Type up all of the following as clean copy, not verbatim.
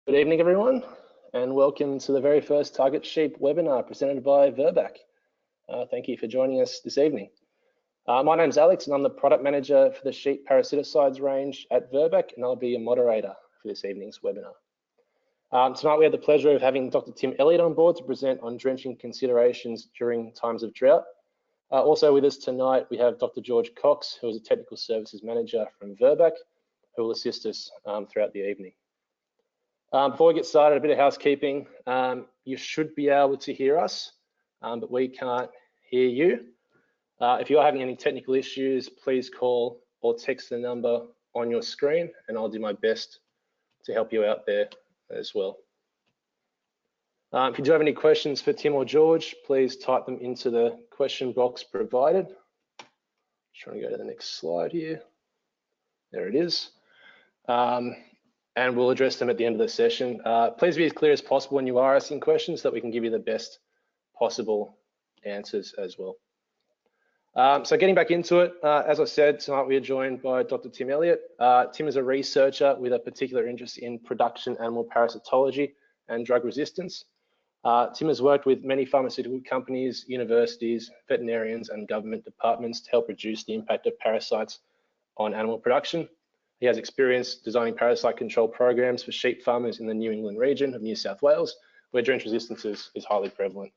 Good evening, everyone, and welcome to the very first Target Sheep webinar presented by Virbac. Thank you for joining us this evening. My name's Alex, and I'm the product manager for the sheep parasiticides range at Virbac, and I'll be your moderator for this evening's webinar. Tonight, we have the pleasure of having Dr. Tim Elliott on board to present on drenching considerations during times of drought. Also with us tonight, we have Dr. George Cox, who is a technical services manager from Virbac, who will assist us throughout the evening. Before we get started, a bit of housekeeping. You should be able to hear us, but we can't hear you. If you are having any technical issues, please call or text the number on your screen, and I'll do my best to help you out there as well. If you do have any questions for Tim or George, please type them into the question box provided. Just trying to go to the next slide here. There it is. And we'll address them at the end of the session. Please be as clear as possible when you are asking questions so that we can give you the best possible answers as well. So getting back into it, as I said, tonight we are joined by Dr. Tim Elliott. Tim is a researcher with a particular interest in production animal parasitology and drug resistance. Tim has worked with many pharmaceutical companies, universities, veterinarians, and government departments to help reduce the impact of parasites on animal production. He has experience designing parasite control programs for sheep farmers in the New England region of New South Wales, where drench resistance is highly prevalent.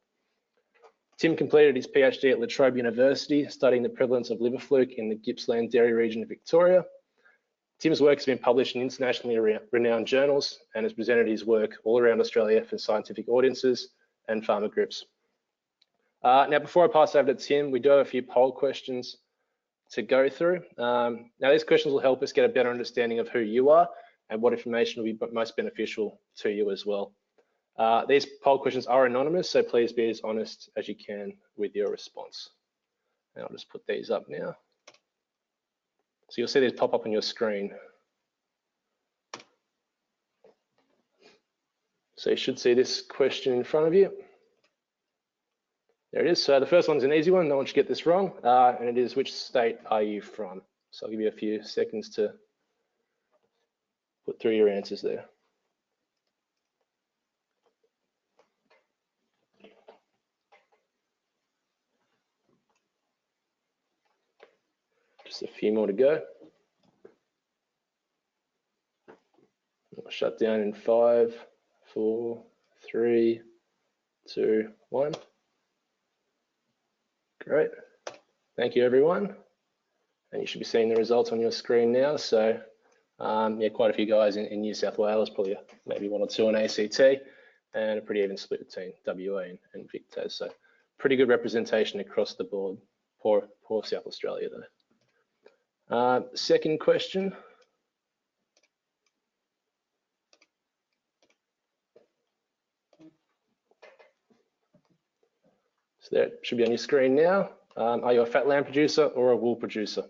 Tim completed his PhD at La Trobe University, studying the prevalence of liver fluke in the Gippsland Dairy region of Victoria. Tim's work has been published in internationally renowned journals and has presented his work all around Australia for scientific audiences and farmer groups. Now, before I pass over to Tim, we do have a few poll questions to go through. Now, these questions will help us get a better understanding of who you are and what information will be most beneficial to you as well. These poll questions are anonymous, so please be as honest as you can with your response. And I'll just put these up now. So you'll see these pop up on your screen. So you should see this question in front of you. There it is. So the first one's an easy one. No one should get this wrong. And it is, which state are you from? So I'll give you a few seconds to put through your answers there. Just a few more to go. I'll shut down in 5, 4, 3, 2, 1. Great. Thank you, everyone. And you should be seeing the results on your screen now. So, yeah, quite a few guys in New South Wales, probably maybe 1 or 2 on ACT, and a pretty even split between WA and Victas. So, pretty good representation across the board. Poor South Australia, though. Second question. So that should be on your screen now. Are you a fat lamb producer or a wool producer?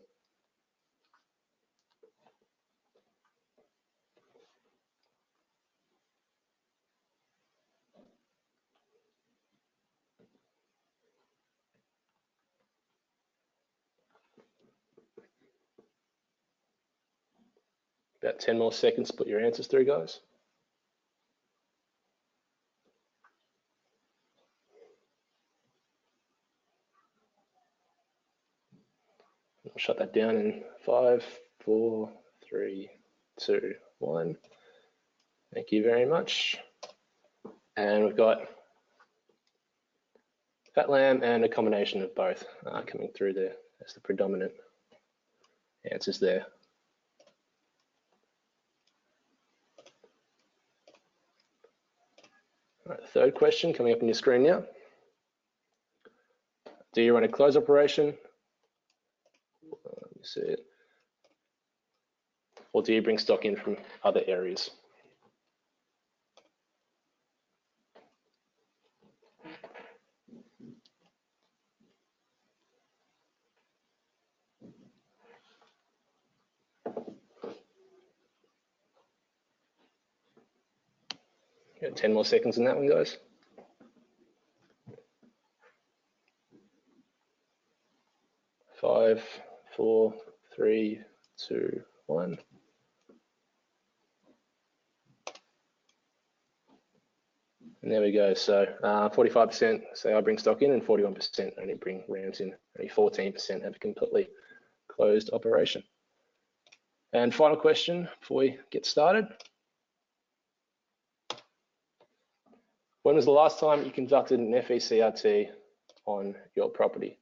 About 10 more seconds to put your answers through, guys. I'll shut that down in 5, 4, 3, 2, 1. Thank you very much. And we've got fat lamb and a combination of both coming through there as the predominant answers there. All right, the third question coming up on your screen now. Do you run a close operation? Let me see it. Or do you bring stock in from other areas? Got 10 more seconds in that one, guys. 5, 4, 3, 2, 1. And there we go. So 45% say I bring stock in, and 41% only bring rams in. Only 14% have a completely closed operation. And final question before we get started. When was the last time you conducted an FECRT on your property?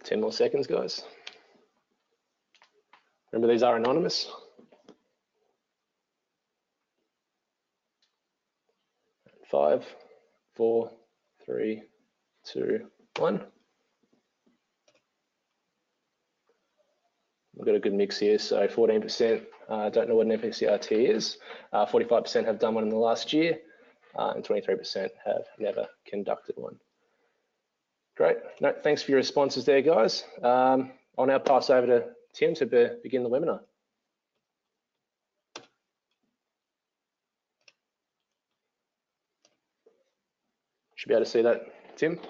Ten more seconds, guys. Remember, these are anonymous. 5, 4, 3, 2, 1. We've got a good mix here. So 14% don't know what an FECRT is. 45% have done one in the last year, and 23% have never conducted one. Great. No, thanks for your responses there, guys. I'll now pass over to Tim to begin the webinar. Should be able to see that, Tim.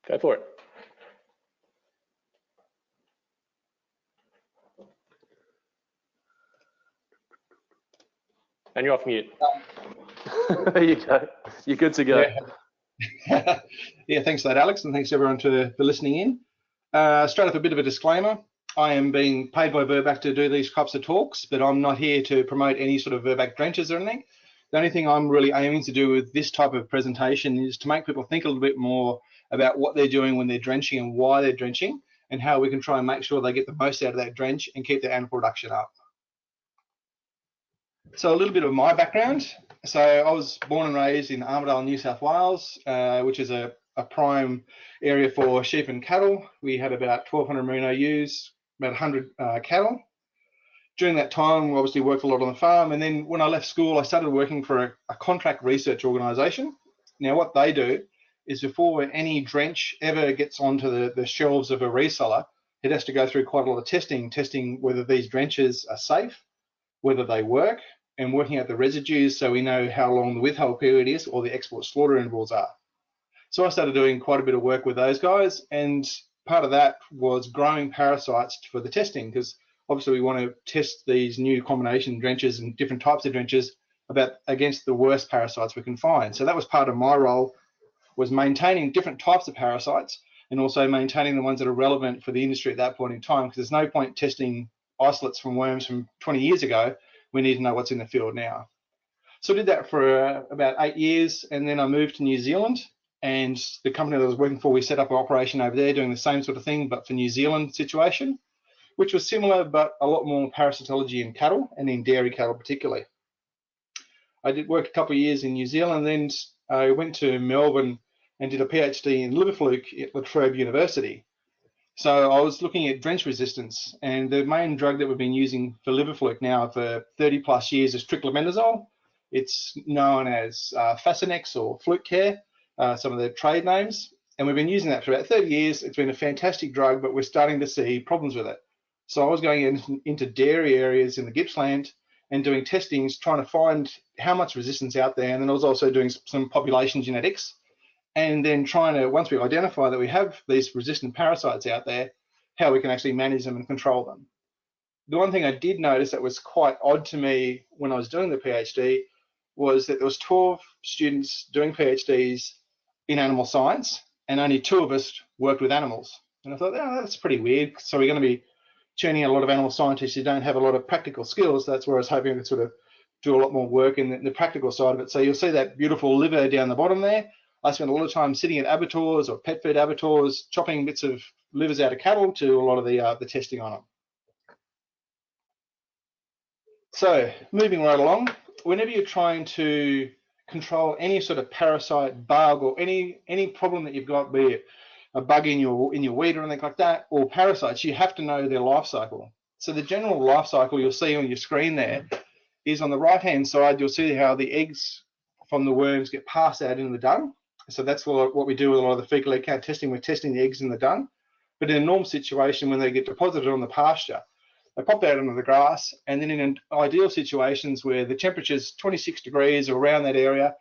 Go for it. And you're off mute. There you go. You're good to go. Yeah, yeah, thanks for that, Alex, and thanks everyone for listening in. Straight up a bit of a disclaimer. I am being paid by Virbac to do these types of talks, but I'm not here to promote any sort of Virbac drenches or anything. The only thing I'm really aiming to do with this type of presentation is to make people think a little bit more about what they're doing when they're drenching and why they're drenching, and how we can try and make sure they get the most out of that drench and keep their animal production up. So a little bit of my background. So I was born and raised in Armidale, New South Wales, which is a prime area for sheep and cattle. We had about 1,200 merino ewes, about 100 cattle. During that time, we obviously worked a lot on the farm. And then when I left school, I started working for a contract research organisation. Now, what they do is before any drench ever gets onto the shelves of a reseller, it has to go through quite a lot of testing whether these drenches are safe, whether they work, and working out the residues so we know how long the withhold period is or the export slaughter intervals are. So I started doing quite a bit of work with those guys, and part of that was growing parasites for the testing, because obviously we want to test these new combination drenches and different types of drenches against the worst parasites we can find. So that was part of my role, was maintaining different types of parasites and also maintaining the ones that are relevant for the industry at that point in time, because there's no point testing isolates from worms from 20 years ago. We need to know what's in the field now. So I did that for about 8 years, and then I moved to New Zealand, and the company that I was working for, we set up an operation over there doing the same sort of thing, but for New Zealand situation, which was similar, but a lot more parasitology in cattle and in dairy cattle particularly. I did work a couple of years in New Zealand, then I went to Melbourne and did a PhD in liver fluke at La Trobe University. So I was looking at drench resistance, and the main drug that we've been using for liver fluke now for 30 plus years is triclopyrazole. It's known as Fasinex or Fluke Care, some of the trade names, and we've been using that for about 30 years. It's been a fantastic drug, but we're starting to see problems with it. So I was going into dairy areas in the Gippsland and doing testings, trying to find how much resistance out there, and then I was also doing some population genetics, and then trying to, once we identify that we have these resistant parasites out there, how we can actually manage them and control them. The one thing I did notice that was quite odd to me when I was doing the PhD was that there was 12 students doing PhDs in animal science, and only 2 of us worked with animals. And I thought, oh, that's pretty weird. So we're going to be churning out a lot of animal scientists who don't have a lot of practical skills. That's where I was hoping to sort of do a lot more work in the practical side of it. So you'll see that beautiful liver down the bottom there. I spent a lot of time sitting at abattoirs or pet food abattoirs, chopping bits of livers out of cattle to do a lot of the testing on them. So moving right along, whenever you're trying to control any sort of parasite, bug, or any problem that you've got, be it a bug in your wheat or anything like that, or parasites, you have to know their life cycle. So the general life cycle you'll see on your screen there is on the right-hand side, you'll see how the eggs from the worms get passed out into the dung. So that's what we do with a lot of the fecal egg count testing. We're testing the eggs in the dung. But in a normal situation, when they get deposited on the pasture, they pop out onto the grass, and then in ideal situations where the temperature is 26 degrees or around that area,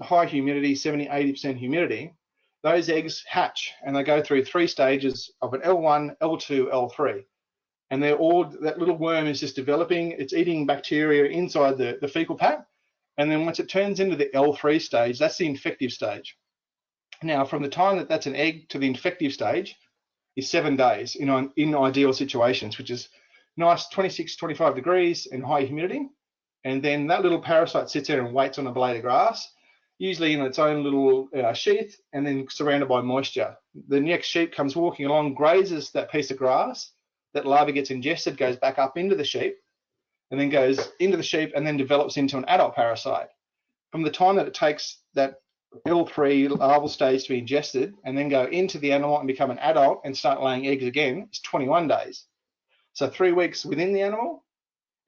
high humidity, 70–80% humidity, those eggs hatch and they go through 3 stages of an L1, L2, L3. And they're all, that little worm is just developing, it's eating bacteria inside the fecal pad. And then once it turns into the L3 stage, that's the infective stage. Now, from the time that that's an egg to the infective stage is 7 days in ideal situations, which is nice 26–25 degrees and high humidity. And then that little parasite sits there and waits on a blade of grass, usually in its own little sheath, and then surrounded by moisture. The next sheep comes walking along, grazes that piece of grass, that larva gets ingested, goes back up into the sheep, and then goes into the sheep and then develops into an adult parasite. From the time that it takes that L3 larval stage to be ingested and then go into the animal and become an adult and start laying eggs again, is 21 days. So 3 weeks within the animal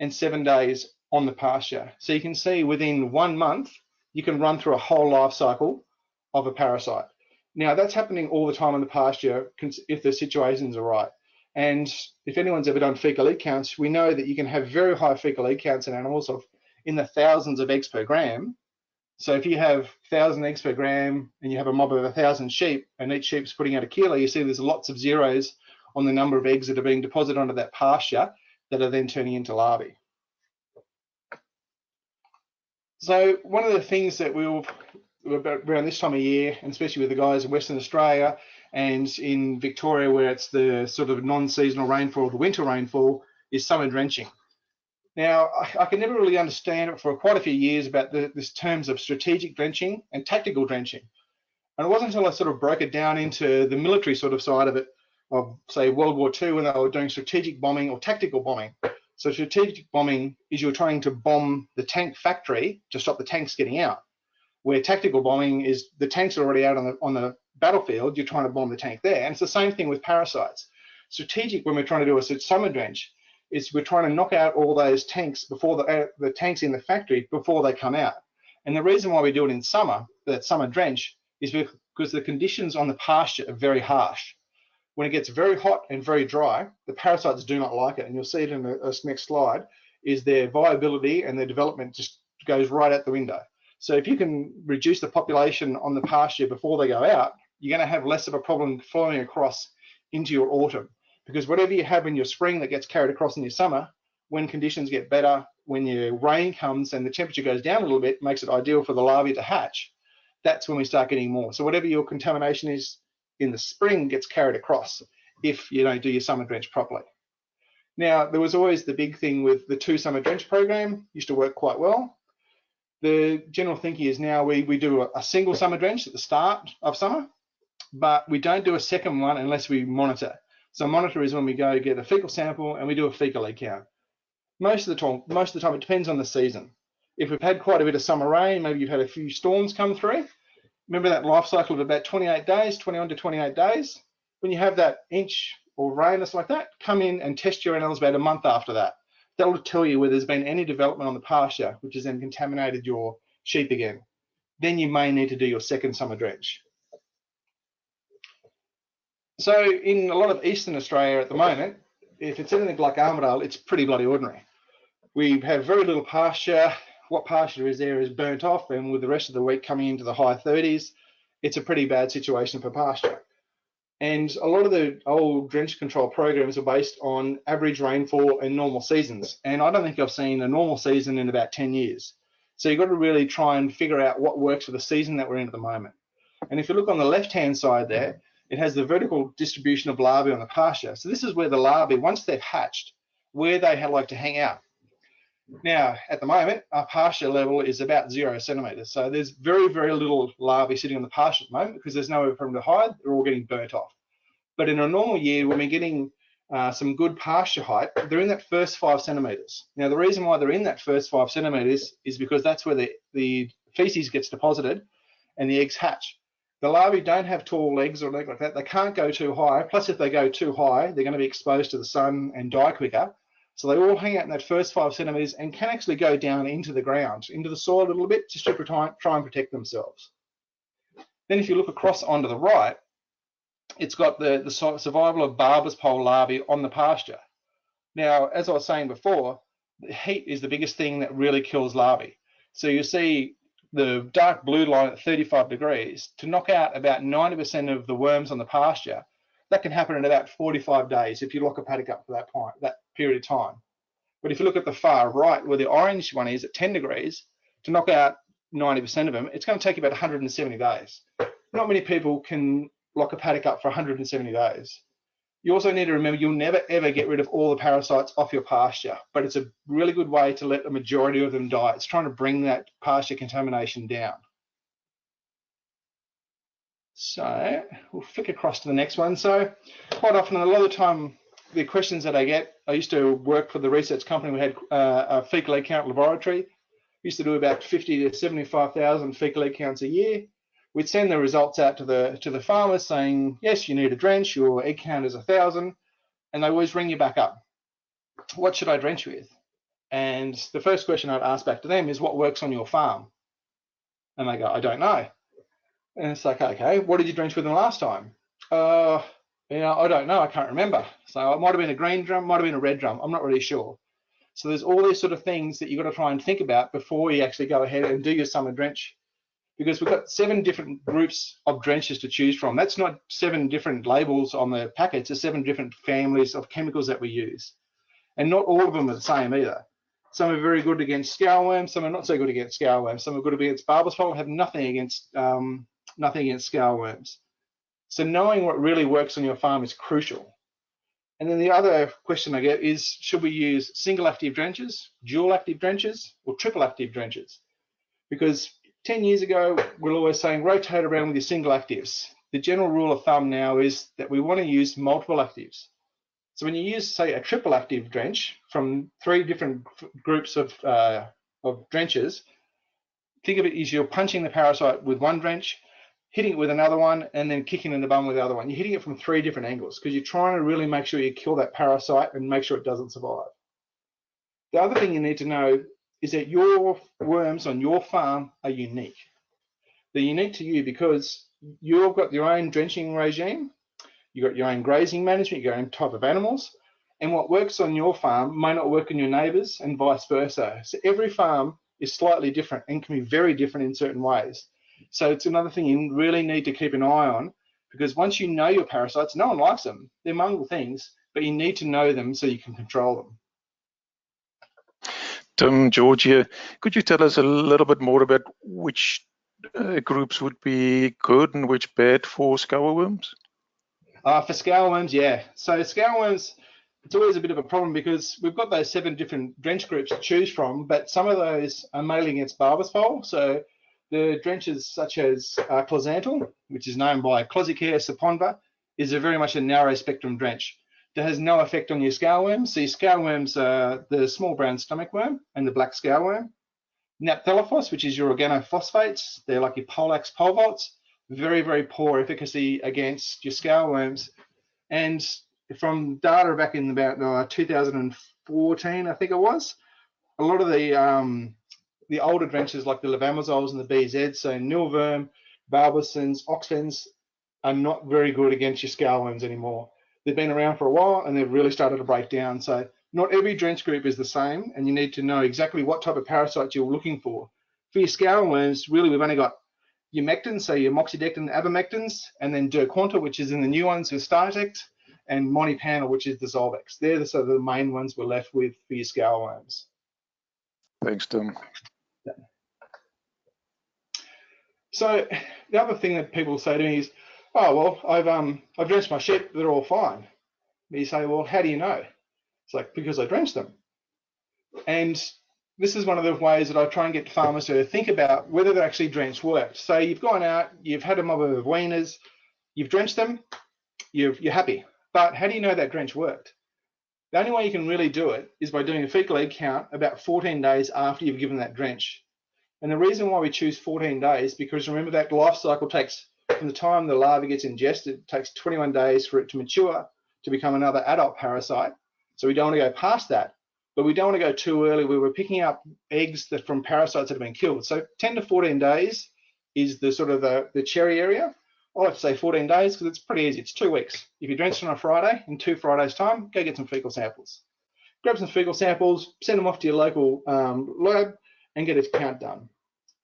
and 7 days on the pasture. So you can see within 1 month, you can run through a whole life cycle of a parasite. Now, that's happening all the time in the pasture if the situations are right. And if anyone's ever done fecal egg counts, we know that you can have very high fecal egg counts in animals of in the thousands of eggs per gram. So if you have 1,000 eggs per gram and you have a mob of 1,000 sheep and each sheep's putting out a kilo, you see there's lots of zeros on the number of eggs that are being deposited onto that pasture that are then turning into larvae. So one of the things that around this time of year, and especially with the guys in Western Australia and in Victoria where it's the sort of non-seasonal rainfall, the winter rainfall, is summer drenching. Now, I can never really understand it for quite a few years about this terms of strategic drenching and tactical drenching. And it wasn't until I sort of broke it down into the military sort of side of it, of say World War II, when they were doing strategic bombing or tactical bombing. So strategic bombing is you're trying to bomb the tank factory to stop the tanks getting out, where tactical bombing is the tanks are already out on the battlefield, you're trying to bomb the tank there. And it's the same thing with parasites. Strategic, when we're trying to do a summer drench, is we're trying to knock out all those tanks before the tanks in the factory before they come out. And the reason why we do it in summer, that summer drench, is because the conditions on the pasture are very harsh. When it gets very hot and very dry, the parasites do not like it, and you'll see it in this next slide, is their viability and their development just goes right out the window. So if you can reduce the population on the pasture before they go out, you're going to have less of a problem flowing across into your autumn. Because whatever you have in your spring that gets carried across in your summer, when conditions get better, when your rain comes and the temperature goes down a little bit, makes it ideal for the larvae to hatch, that's when we start getting more. So whatever your contamination is in the spring gets carried across if you don't do your summer drench properly. Now, there was always the big thing with the 2 summer drench program, used to work quite well. The general thinking is now we do a single summer drench at the start of summer, but we don't do a second one unless we monitor. So monitor is when we go get a fecal sample and we do a fecal egg count. Most of the time it depends on the season. If we've had quite a bit of summer rain, maybe you've had a few storms come through, remember that life cycle of about 28 days, 21 to 28 days? When you have that inch or rain or something like that, come in and test your animals about a month after that. That will tell you whether there's been any development on the pasture, which has then contaminated your sheep again. Then you may need to do your second summer drench. So in a lot of Eastern Australia at the moment, if it's anything like Armidale, it's pretty bloody ordinary. We have very little pasture. What pasture is there is burnt off, and with the rest of the week coming into the high 30s, it's a pretty bad situation for pasture. And a lot of the old drench control programs are based on average rainfall and normal seasons. And I don't think I've seen a normal season in about 10 years. So you've got to really try and figure out what works for the season that we're in at the moment. And if you look on the left-hand side there, it has the vertical distribution of larvae on the pasture. So this is where the larvae, once they've hatched, where they like to hang out. Now, at the moment, our pasture level is about 0 centimetres. So there's very, very little larvae sitting on the pasture at the moment because there's nowhere for them to hide. They're all getting burnt off. But in a normal year, when we're getting some good pasture height, they're in that first 5 centimetres. Now, the reason why they're in that first 5 centimetres is because that's where the feces gets deposited and the eggs hatch. The larvae don't have tall legs or anything like that. They can't go too high. Plus, if they go too high, they're going to be exposed to the sun and die quicker. So they all hang out in that first 5 centimeters and can actually go down into the ground, into the soil a little bit, just to try and protect themselves. Then if you look across onto the right, it's got the survival of barber's pole larvae on the pasture. Now, as I was saying before, the heat is the biggest thing that really kills larvae. So you see the dark blue line at 35 degrees, to knock out about 90% of the worms on the pasture, that can happen in about 45 days if you lock a paddock up for that period of time. But if you look at the far right, where the orange one is at 10 degrees, to knock out 90% of them, it's going to take you about 170 days. Not many people can lock a paddock up for 170 days. You also need to remember you'll never ever get rid of all the parasites off your pasture, but it's a really good way to let the majority of them die. It's trying to bring that pasture contamination down. So we'll flick across to the next one. So quite often, a lot of the time, the questions that I get, I used to work for the research company. We had a fecal egg count laboratory. We used to do about 50 to 75,000 fecal egg counts a year. We'd send the results out to the farmers saying, yes, you need a drench, your egg count is 1,000, and they always ring you back up. What should I drench with? And the first question I'd ask back to them is, what works on your farm? And they go, I don't know. And it's like, okay, what did you drench with them last time? I don't know, I can't remember. So it might have been a green drum, might have been a red drum, I'm not really sure. So there's all these sort of things that you've got to try and think about before you actually go ahead and do your summer drench. Because we've got 7 different groups of drenches to choose from. That's not 7 different labels on the packets, it's 7 different families of chemicals that we use. And not all of them are the same either. Some are very good against scaleworms, some are not so good against scaleworms, some are good against barber's pole, have nothing against scaleworms. So knowing what really works on your farm is crucial. And then the other question I get is, should we use single active drenches, dual active drenches, or triple active drenches? Because 10 years ago, we're always saying rotate around with your single actives. The general rule of thumb now is that we want to use multiple actives. So when you use, say, a triple active drench from 3 different groups of drenches, think of it as you're punching the parasite with one drench, hitting it with another one, and then kicking in the bum with the other one. You're hitting it from 3 different angles because you're trying to really make sure you kill that parasite and make sure it doesn't survive. The other thing you need to know is that your worms on your farm are unique. They're unique to you because you've got your own drenching regime, you've got your own grazing management, your own type of animals, and what works on your farm may not work on your neighbours and vice versa. So every farm is slightly different and can be very different in certain ways. So it's another thing you really need to keep an eye on, because once you know your parasites, no one likes them. They're mongrel things, but you need to know them so you can control them. Georgia, could you tell us a little bit more about which groups would be good and which bad for scaleworms? For scaleworms, yeah. So scaleworms, it's always a bit of a problem because we've got those 7 different drench groups to choose from, but some of those are mainly against barber's pole. So the drenches such as Closantel, which is known by Closicare saponva, is very much a narrow spectrum drench. That has no effect on your scaleworms. So your scaleworms are the small brown stomach worm and the black scaleworm. Naphthallophos, which is your organophosphates, they're like your Polax pole very, very poor efficacy against your scaleworms. And from data back in about 2014, I think it was, a lot of the older drenches like the levamisols and the BZs, so nilworm, barbicins, oxfens, are not very good against your scaleworms anymore. They've been around for a while and they've really started to break down. So not every drench group is the same, and you need to know exactly what type of parasites you're looking for. For your scaleworms, really we've only got your mectins, so your moxidectin, abamectins, and then Durquanta, which is in the new ones with Startect, and Montipanel, which is the Zolvex. They're the main ones we're left with for your scaleworms. Thanks, Tim. So the other thing that people say to me is, oh, well, I've drenched my sheep, they're all fine. But you say, well, how do you know? It's like, because I drenched them. And this is one of the ways that I try and get farmers to think about whether the actually drench worked. So you've gone out, you've had a mob of weaners, you've drenched them, you're happy. But how do you know that drench worked? The only way you can really do it is by doing a fecal egg count about 14 days after you've given that drench. And the reason why we choose 14 days, because remember that life cycle takes, from the time the larva gets ingested, it takes 21 days for it to mature to become another adult parasite. So we don't want to go past that. but we don't want to go too early where we're picking up eggs that from parasites that have been killed. So 10 to 14 days is the sort of the cherry area. I like to say 14 days because it's pretty easy. It's 2 weeks. If you drench on a Friday, in 2 Fridays' time, go get some fecal samples. Grab some fecal samples, send them off to your local lab, and get a count done.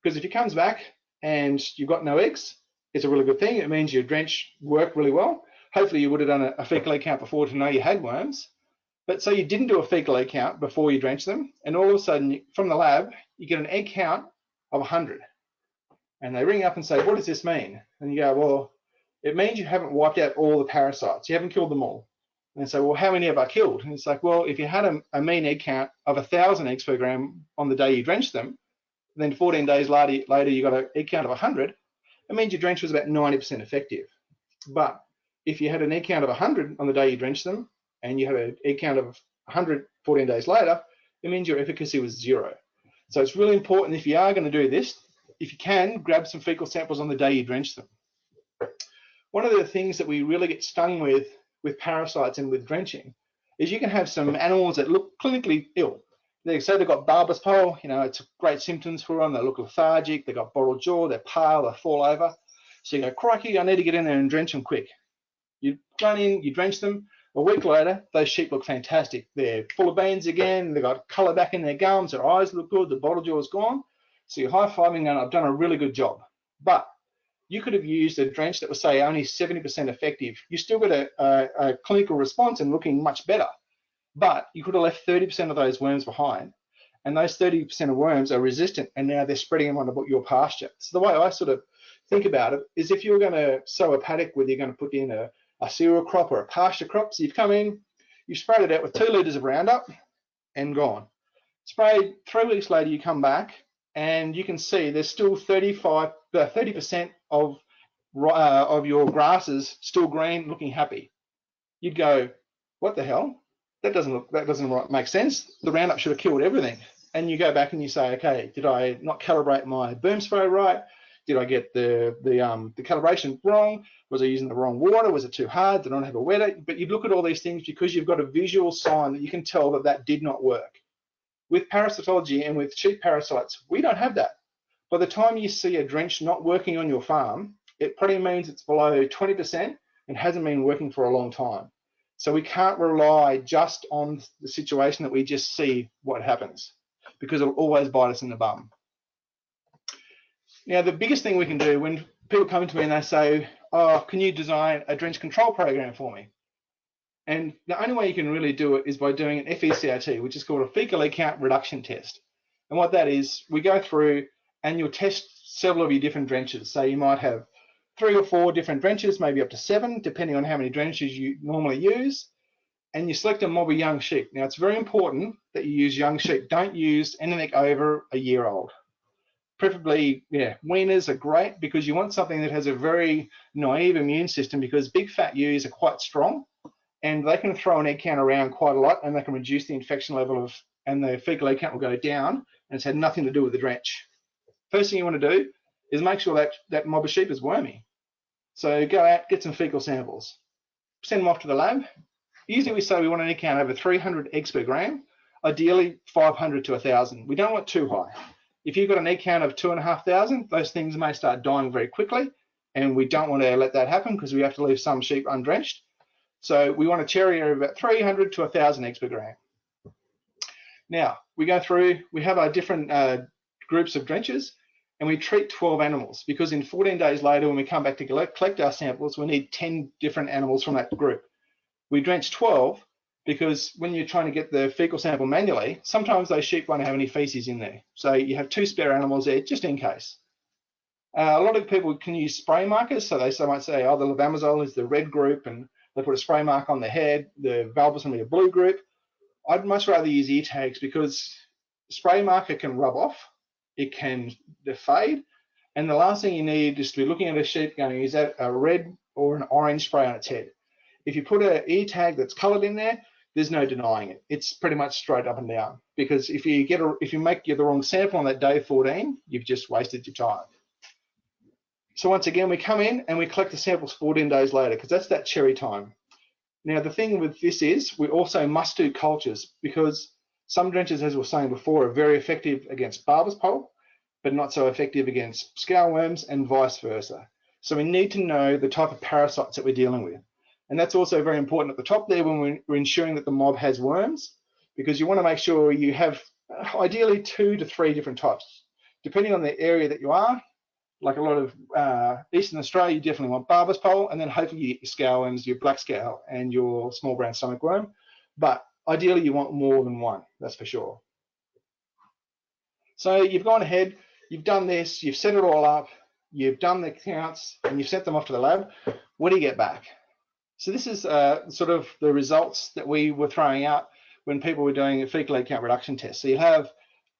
Because if it comes back and you've got no eggs, it's a really good thing. It means your drench worked really well. Hopefully you would have done a fecal egg count before to know you had worms. But so you didn't do a fecal egg count before you drench them, and all of a sudden from the lab, you get an egg count of 100. And they ring up and say, what does this mean? And you go, well, it means you haven't wiped out all the parasites. You haven't killed them all. And they say, well, how many have I killed? And it's like, well, if you had a mean egg count of 1,000 eggs per gram on the day you drenched them, then 14 days later you got an egg count of 100, it means your drench was about 90% effective. But if you had an egg count of 100 on the day you drenched them, and you had an egg count of 100 14 days later, it means your efficacy was 0. So it's really important, if you are going to do this, if you can, grab some fecal samples on the day you drench them. One of the things that we really get stung with parasites and with drenching is you can have some animals that look clinically ill. They say they've got barber's pole, you know, it's great symptoms for them. They look lethargic, they've got bottle jaw, they're pale, they fall over. So you go, crikey, I need to get in there and drench them quick. You run in, you drench them. A week later, those sheep look fantastic. They're full of beans again, they've got colour back in their gums, their eyes look good, the bottle jaw is gone. So you're high-fiving and I've done a really good job. But you could have used a drench that was, say, only 70% effective. You still got a clinical response and looking much better. But you could have left 30% of those worms behind. And those 30% of worms are resistant, and now they're spreading them onto your pasture. So the way I sort of think about it is, if you're going to sow a paddock, whether you're going to put in a cereal crop or a pasture crop, so you've come in, you've sprayed it out with 2 litres of Roundup and gone. Sprayed, 3 weeks later you come back and you can see there's still 30% of your grasses still green, looking happy. You'd go, what the hell? That doesn't make sense. The Roundup should have killed everything. And you go back and you say, okay, did I not calibrate my boom spray right? Did I get the calibration wrong? Was I using the wrong water? Was it too hard? Did I not have a wetter? But you look at all these things because you've got a visual sign that you can tell that that did not work. With parasitology and with sheep parasites, we don't have that. By the time you see a drench not working on your farm, it probably means it's below 20% and hasn't been working for a long time. So we can't rely just on the situation that we just see what happens, because it'll always bite us in the bum. Now, the biggest thing we can do when people come to me and they say, oh, can you design a drench control program for me? And the only way you can really do it is by doing an FECRT, which is called a fecal egg count reduction test. And what that is, we go through and you'll test several of your different drenches. So you might have 3 or 4 different drenches, maybe up to 7, depending on how many drenches you normally use. And you select a mob of young sheep. Now, it's very important that you use young sheep. Don't use anything over a year old. Preferably, yeah, weaners are great because you want something that has a very naive immune system, because big fat ewes are quite strong and they can throw an egg count around quite a lot and they can reduce the infection level and the fecal egg count will go down, and it's had nothing to do with the drench. First thing you want to do is make sure that mob of sheep is wormy. So go out, get some fecal samples, send them off to the lab. Usually we say we want an egg count over 300 eggs per gram, ideally 500 to 1,000. We don't want too high. If you've got an egg count of 2,500, those things may start dying very quickly, and we don't want to let that happen because we have to leave some sheep undrenched. So we want a cherry area of about 300 to 1,000 eggs per gram. Now, we go through, we have our different groups of drenches, and we treat 12 animals, because in 14 days later, when we come back to collect our samples, we need 10 different animals from that group. We drench 12 because when you're trying to get the fecal sample manually, sometimes those sheep won't have any feces in there. So you have 2 spare animals there just in case. A lot of people can use spray markers. So they might say, oh, the levamisole is the red group, and they put a spray mark on the head. The valbus will be a blue group. I'd much rather use ear tags, because spray marker can rub off, it can fade, and the last thing you need is to be looking at a sheep going, is that a red or an orange spray on its head? If you put an ear tag that's coloured in there, there's no denying it. It's pretty much straight up and down, because if you make the wrong sample on that day 14, you've just wasted your time. So once again, we come in and we collect the samples 14 days later, because that's that cherry time. Now, the thing with this is we also must do cultures, because Some drenches, as we were saying before, are very effective against barber's pole, but not so effective against scaleworms and vice versa. So we need to know the type of parasites that we're dealing with. And that's also very important at the top there when we're ensuring that the mob has worms, because you want to make sure you have ideally 2 to 3 different types. Depending on the area that you are, like a lot of Eastern Australia, you definitely want barber's pole, and then hopefully you get your scaleworms, your black scale, and your small brown stomach worm. But ideally you want more than one, that's for sure. So you've gone ahead, you've done this, you've set it all up, you've done the counts, and you've sent them off to the lab. What do you get back? So this is sort of the results that we were throwing out when people were doing a fecal egg count reduction test. So you have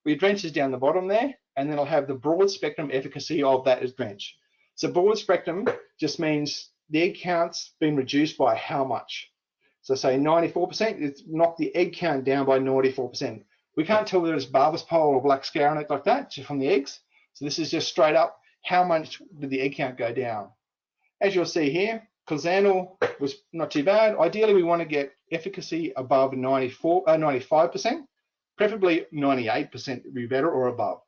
your drenches down the bottom there, and then I'll have the broad spectrum efficacy of that as drench. So broad spectrum just means the egg count's been reduced by how much. So say 94%, it's knocked the egg count down by 94%. We can't tell whether it's barber's pole or black scale or anything like that, just from the eggs. So this is just straight up, how much did the egg count go down? As you'll see here, Clasanal was not too bad. Ideally, we want to get efficacy above 95%, preferably 98% would be better or above.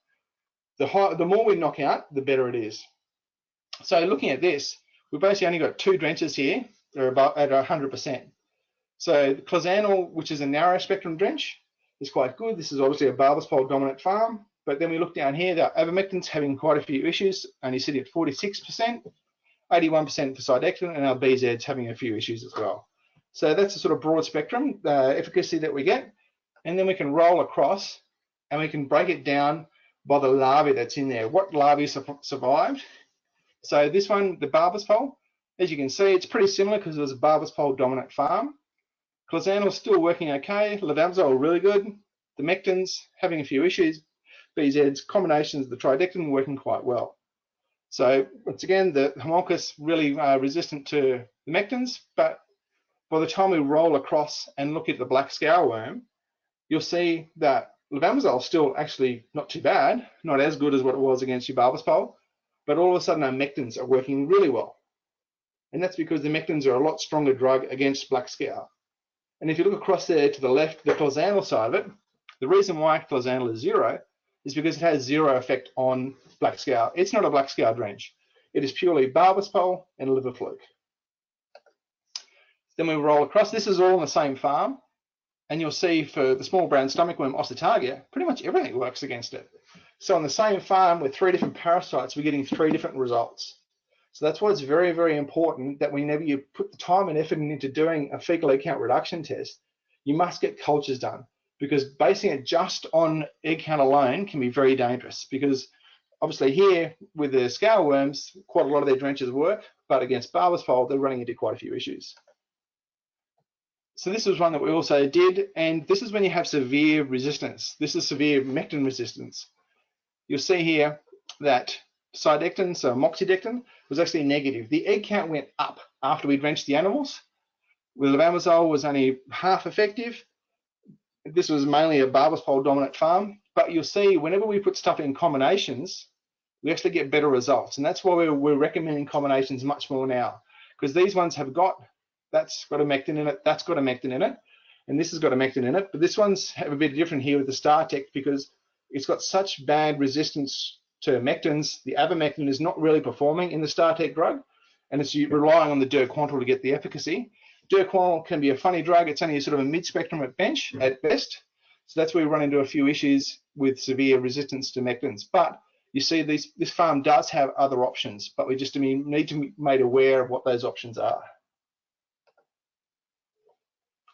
The more we knock out, the better it is. So looking at this, we've basically only got 2 drenches here. They're about at 100%. So the Clasanal, which is a narrow spectrum drench, is quite good. This is obviously a barber's pole dominant farm. But then we look down here, the ivermectin's having quite a few issues, only sitting at 46%, 81% for Sidectin, and our BZ's having a few issues as well. So that's the sort of broad spectrum efficacy that we get. And then we can roll across and we can break it down by the larvae that's in there. What larvae survived? So this one, the barber's pole, as you can see, it's pretty similar because it was a barber's pole dominant farm. Clasanal still working okay. Levamisole really good. The mectins having a few issues. BZ's combinations of the tridectin working quite well. So once again, the Homunculus really resistant to the mectins, but by the time we roll across and look at the black scale worm, you'll see that Levamisole is still actually not too bad, not as good as what it was against your barber's pole, but all of a sudden our mectins are working really well. And that's because the mectins are a lot stronger drug against black scale. And if you look across there to the left, the Clasanal side of it, the reason why Clasanal is 0 is because it has 0 effect on black scale. It's not a black scale drench. It is purely barber's pole and liver fluke. Then we roll across. This is all on the same farm. And you'll see for the small brown stomach worm, Osteotargia, pretty much everything works against it. So on the same farm with 3 different parasites, we're getting 3 different results. So that's why it's very, very important that whenever you put the time and effort into doing a fecal egg count reduction test, you must get cultures done, because basing it just on egg count alone can be very dangerous, because obviously here with the scale worms, quite a lot of their drenches work, but against barber's pole, they're running into quite a few issues. So this was one that we also did, and this is when you have severe resistance. This is severe mectin resistance. You'll see here that Sidectin, so Moxidectin, was actually negative. The egg count went up after we drenched the animals. With Levamisole was only half effective. This was mainly a barber's pole dominant farm, but you'll see whenever we put stuff in combinations, we actually get better results. And that's why we're recommending combinations much more now, because these ones have got, that's got a mectin in it, that's got a mectin in it, and this has got a mectin in it. But this one's have a bit different here with the StarTech because it's got such bad resistance to mectins. The ivermectin is not really performing in the StarTech drug, and it's relying on the Derquantal to get the efficacy. Derquantal can be a funny drug. It's only a sort of a mid-spectrum at best. So that's where we run into a few issues with severe resistance to mectins. But you see this farm does have other options, but we just need to be made aware of what those options are.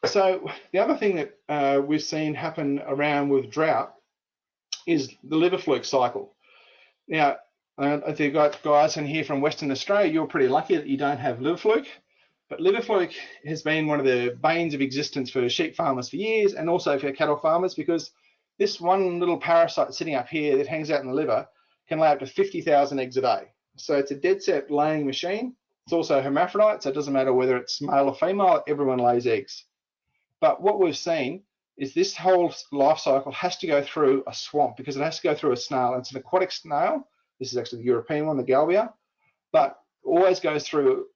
So the other thing that we've seen happen around with drought is the liver fluke cycle. Now, if you've got guys in here from Western Australia, you're pretty lucky that you don't have liver fluke. But liver fluke has been one of the banes of existence for sheep farmers for years, and also for cattle farmers, because this one little parasite sitting up here that hangs out in the liver can lay up to 50,000 eggs a day. So it's a dead set laying machine. It's also a hermaphrodite, so it doesn't matter whether it's male or female, everyone lays eggs. But what we've seen is this whole life cycle has to go through a swamp, because it has to go through a snail. It's an aquatic snail. This is actually the European one, the Galvia, but always goes through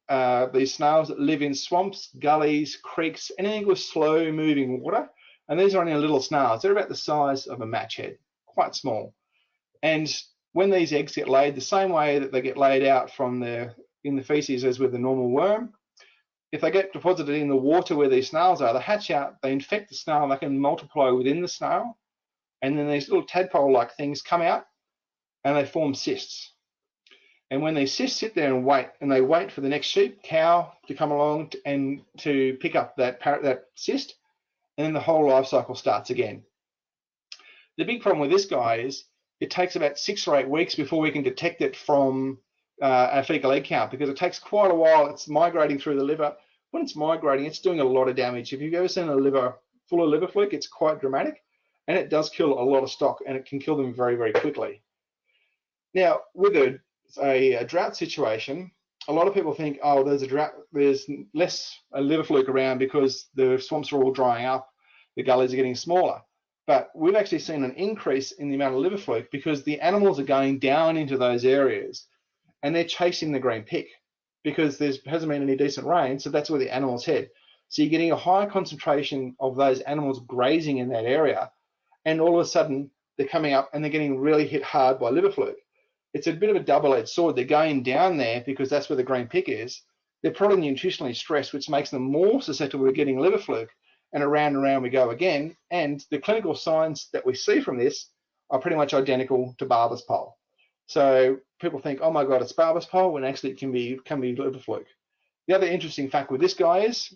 these snails that live in swamps, gullies, creeks, anything with slow moving water, And these are only little snails. They're about the size of a match head, quite small. And when these eggs get laid, the same way that they get laid out from in the feces as with a normal worm, if they get deposited in the water where these snails are, they hatch out, they infect the snail, they can multiply within the snail, and then these little tadpole-like things come out and they form cysts. And when these cysts sit there and they wait for the next sheep, cow to come along and to pick up that cyst, and then the whole life cycle starts again. The big problem with this guy is it takes about 6 or 8 weeks before we can detect it from a fecal egg count, because it takes quite a while. It's migrating through the liver. When it's migrating, it's doing a lot of damage. If you've ever seen a liver full of liver fluke, it's quite dramatic, and it does kill a lot of stock, and it can kill them very, very quickly. Now, with a drought situation, a lot of people think, oh, there's a drought, there's less liver fluke around because the swamps are all drying up, the gullies are getting smaller. But we've actually seen an increase in the amount of liver fluke because the animals are going down into those areas and they're chasing the green pick because there hasn't been any decent rain, so that's where the animals head. So you're getting a higher concentration of those animals grazing in that area, and all of a sudden they're coming up and they're getting really hit hard by liver fluke. It's a bit of a double-edged sword. They're going down there because that's where the green pick is. They're probably nutritionally stressed, which makes them more susceptible to getting liver fluke, and around we go again. And the clinical signs that we see from this are pretty much identical to barber's pole. So people think, oh my God, it's barber's pole, when actually it can be liver fluke. The other interesting fact with this guy is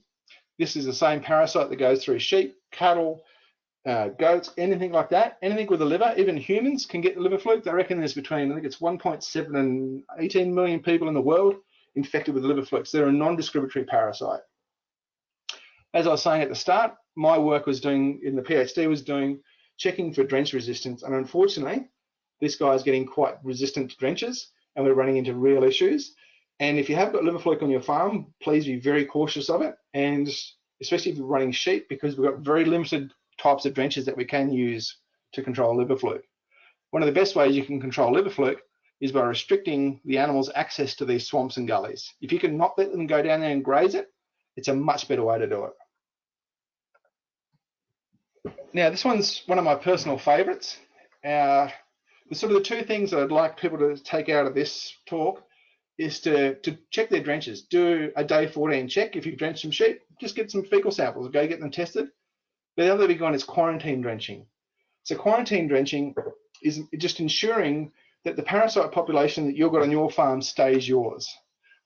this is the same parasite that goes through sheep, cattle, goats, anything like that, anything with a liver. Even humans can get the liver fluke. They reckon there's between, I think it's 1.7 and 18 million people in the world infected with liver flukes. They're a non-discriminatory parasite. As I was saying at the start, my work was doing in the PhD was doing checking for drench resistance, and unfortunately this guy is getting quite resistant to drenches, and we're running into real issues. And if you have got liver fluke on your farm, please be very cautious of it, and especially if you're running sheep, because we've got very limited types of drenches that we can use to control liver fluke. One of the best ways you can control liver fluke is by restricting the animals' access to these swamps and gullies. If you can not let them go down there and graze it, it's a much better way to do it. Now, this one's one of my personal favorites. The sort of the two things that I'd like people to take out of this talk is to check their drenches. Do a day 14 check. If you've drenched some sheep, just get some fecal samples, go get them tested. But the other big one is quarantine drenching. So quarantine drenching is just ensuring that the parasite population that you've got on your farm stays yours.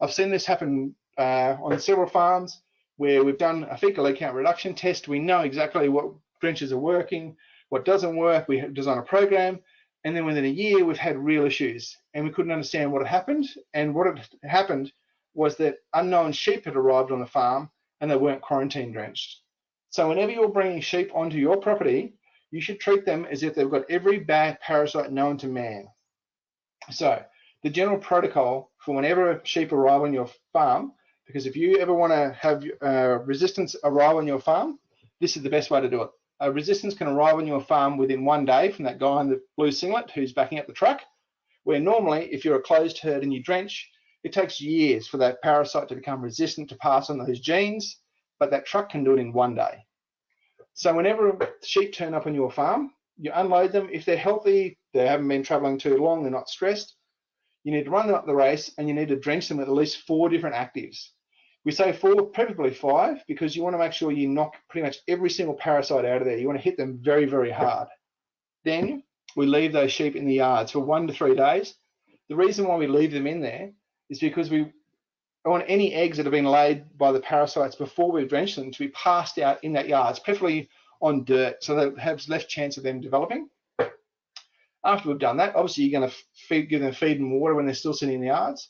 I've seen this happen on several farms where we've done a fecal egg count reduction test. We know exactly what drenches are working, what doesn't work. We design a program, and then within a year we've had real issues and we couldn't understand what had happened. And what had happened was that unknown sheep had arrived on the farm and they weren't quarantine drenched. So whenever you're bringing sheep onto your property, you should treat them as if they've got every bad parasite known to man. So the general protocol for whenever sheep arrive on your farm, because if you ever want to have resistance arrive on your farm, this is the best way to do it. Resistance can arrive on your farm within 1 day from that guy in the blue singlet who's backing up the truck, where normally if you're a closed herd and you drench, it takes years for that parasite to become resistant to pass on those genes, but that truck can do it in 1 day. So whenever sheep turn up on your farm, you unload them. If they're healthy, they haven't been traveling too long, they're not stressed, you need to run them up the race and you need to drench them with at least 4 different actives. We say 4, preferably 5, because you want to make sure you knock pretty much every single parasite out of there. You want to hit them very, very hard. Then we leave those sheep in the yards for 1 to 3 days. The reason why we leave them in there is because we want any eggs that have been laid by the parasites before we've drenched them to be passed out in that yard, preferably on dirt, so that it has less chance of them developing. After we've done that, obviously you're going to give them feed and water when they're still sitting in the yards.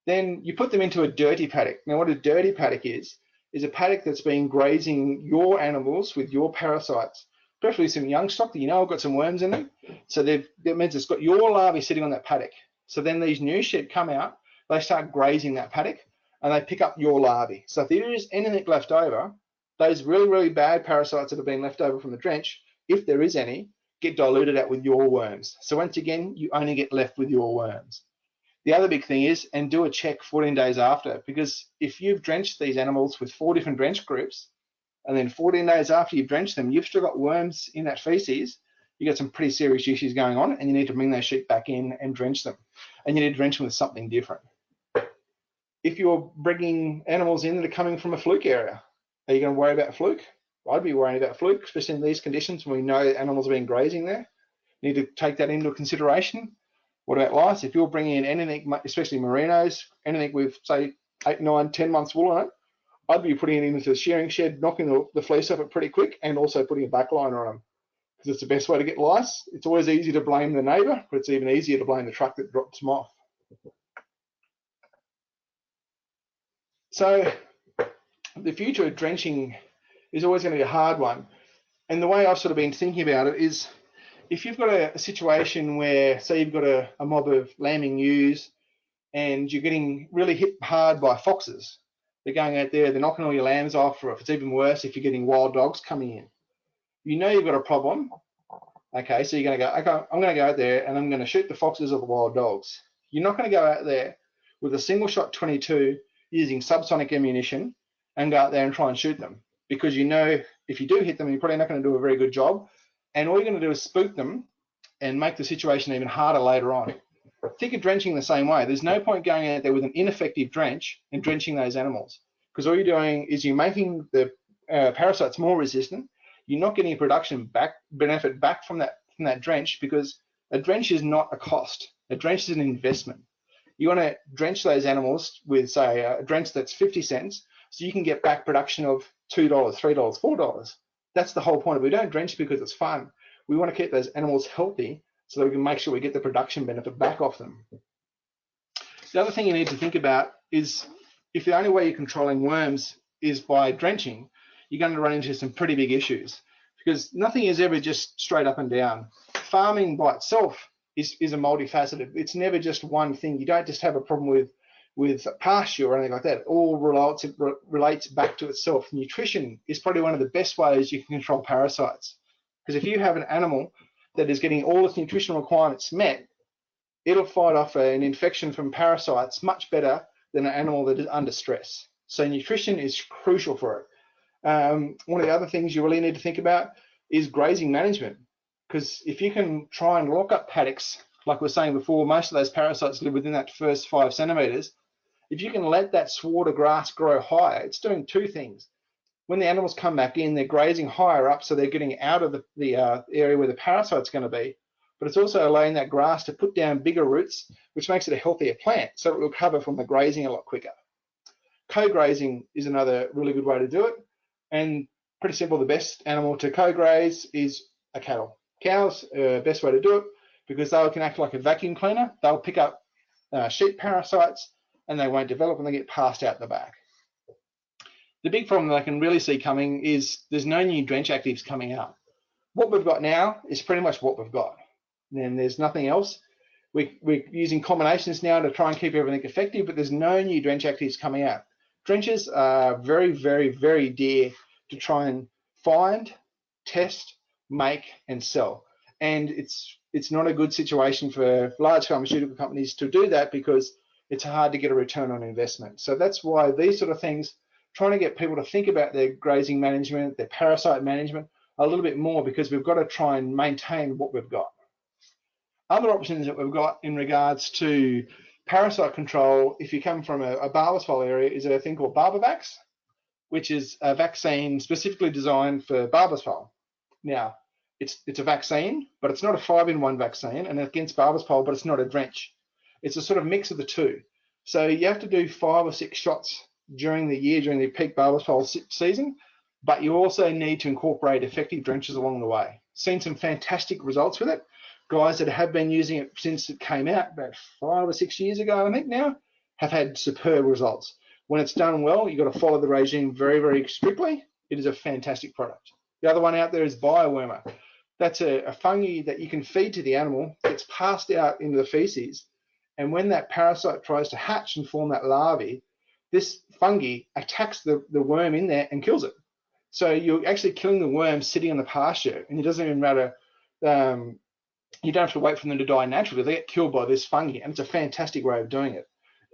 Then you put them into a dirty paddock. Now what a dirty paddock is a paddock that's been grazing your animals with your parasites, preferably some young stock that you know have got some worms in them. So that means it's got your larvae sitting on that paddock. So then these new sheep come out, they start grazing that paddock and they pick up your larvae. So if there is anything left over, those really, really bad parasites that have been left over from the drench, if there is any, get diluted out with your worms. So once again, you only get left with your worms. The other big thing is, and do a check 14 days after, because if you've drenched these animals with 4 different drench groups, and then 14 days after you've drenched them, you've still got worms in that feces, you got some pretty serious issues going on, and you need to bring those sheep back in and drench them. And you need to drench them with something different. If you're bringing animals in that are coming from a fluke area, are you going to worry about fluke? I'd be worrying about fluke, especially in these conditions when we know animals have been grazing there. You need to take that into consideration. What about lice? If you're bringing in anything, especially merinos, anything with, say, 8, 9, 10 months wool on it, I'd be putting it into the shearing shed, knocking the fleece off it pretty quick, and also putting a backliner on them, because it's the best way to get lice. It's always easy to blame the neighbour, but it's even easier to blame the truck that drops them off. So the future of drenching is always going to be a hard one. And the way I've sort of been thinking about it is, if you've got a situation where, say you've got a mob of lambing ewes and you're getting really hit hard by foxes, they're going out there, they're knocking all your lambs off, or if it's even worse, if you're getting wild dogs coming in, you know you've got a problem. Okay, so you're going to go, okay, I'm going to go out there and I'm going to shoot the foxes or the wild dogs. You're not going to go out there with a single shot 22 using subsonic ammunition and go out there and try and shoot them, because you know if you do hit them, you're probably not going to do a very good job, and all you're going to do is spook them and make the situation even harder later on. Think of drenching the same way. There's no point going out there with an ineffective drench and drenching those animals, because all you're doing is you're making the parasites more resistant. You're not getting a production benefit back from that drench, because a drench is not a cost. A drench is an investment. You want to drench those animals with, say, a drench that's 50 cents, so you can get back production of $2, $3, $4. That's the whole point. We don't drench because it's fun. We want to keep those animals healthy so that we can make sure we get the production benefit back off them. The other thing you need to think about is, if the only way you're controlling worms is by drenching, you're going to run into some pretty big issues, because nothing is ever just straight up and down. Farming by itself is a multifaceted. It's never just one thing. You don't just have a problem with pasture or anything like that. It all relates back to itself. Nutrition is probably one of the best ways you can control parasites, because if you have an animal that is getting all its nutritional requirements met, it'll fight off an infection from parasites much better than an animal that is under stress. So nutrition is crucial for it. One of the other things you really need to think about is grazing management, because if you can try and lock up paddocks, like we were saying before, most of those parasites live within that first 5 centimetres. If you can let that sward of grass grow higher, it's doing two things. When the animals come back in, they're grazing higher up, so they're getting out of the area where the parasite's going to be, but it's also allowing that grass to put down bigger roots, which makes it a healthier plant, so it will recover from the grazing a lot quicker. Co-grazing is another really good way to do it, and pretty simple. The best animal to co-graze is a cattle. Cows are the best way to do it, because they can act like a vacuum cleaner. They'll pick up sheep parasites, and they won't develop, and they get passed out the back. The big problem that I can really see coming is there's no new drench actives coming out. What we've got now is pretty much what we've got. And there's nothing else. We're using combinations now to try and keep everything effective, but there's no new drench actives coming out. Drenches are very, very, very dear to try and find, test, make, and sell. And it's not a good situation for large pharmaceutical companies to do that, because it's hard to get a return on investment. So that's why these sort of things, trying to get people to think about their grazing management, their parasite management a little bit more, because we've got to try and maintain what we've got. Other options that we've got in regards to parasite control, if you come from a barber's foal area, is a thing called Barbavax, which is a vaccine specifically designed for barber's foal. Now, it's a vaccine, but it's not a 5-in-1 vaccine, and against barber's foal, but it's not a drench. It's a sort of mix of the two. So you have to do 5 or 6 shots during the year, during the peak barber's foal season, but you also need to incorporate effective drenches along the way. Seen some fantastic results with it. Guys that have been using it since it came out about 5 or 6 years ago, I think now, have had superb results. When it's done well, you've got to follow the regime very, very strictly. It is a fantastic product. The other one out there is Biowormer. That's a fungi that you can feed to the animal. It's passed out into the feces, and when that parasite tries to hatch and form that larvae, this fungi attacks the worm in there and kills it. So you're actually killing the worm sitting on the pasture, and it doesn't even matter. You don't have to wait for them to die naturally. They get killed by this fungi, and it's a fantastic way of doing it.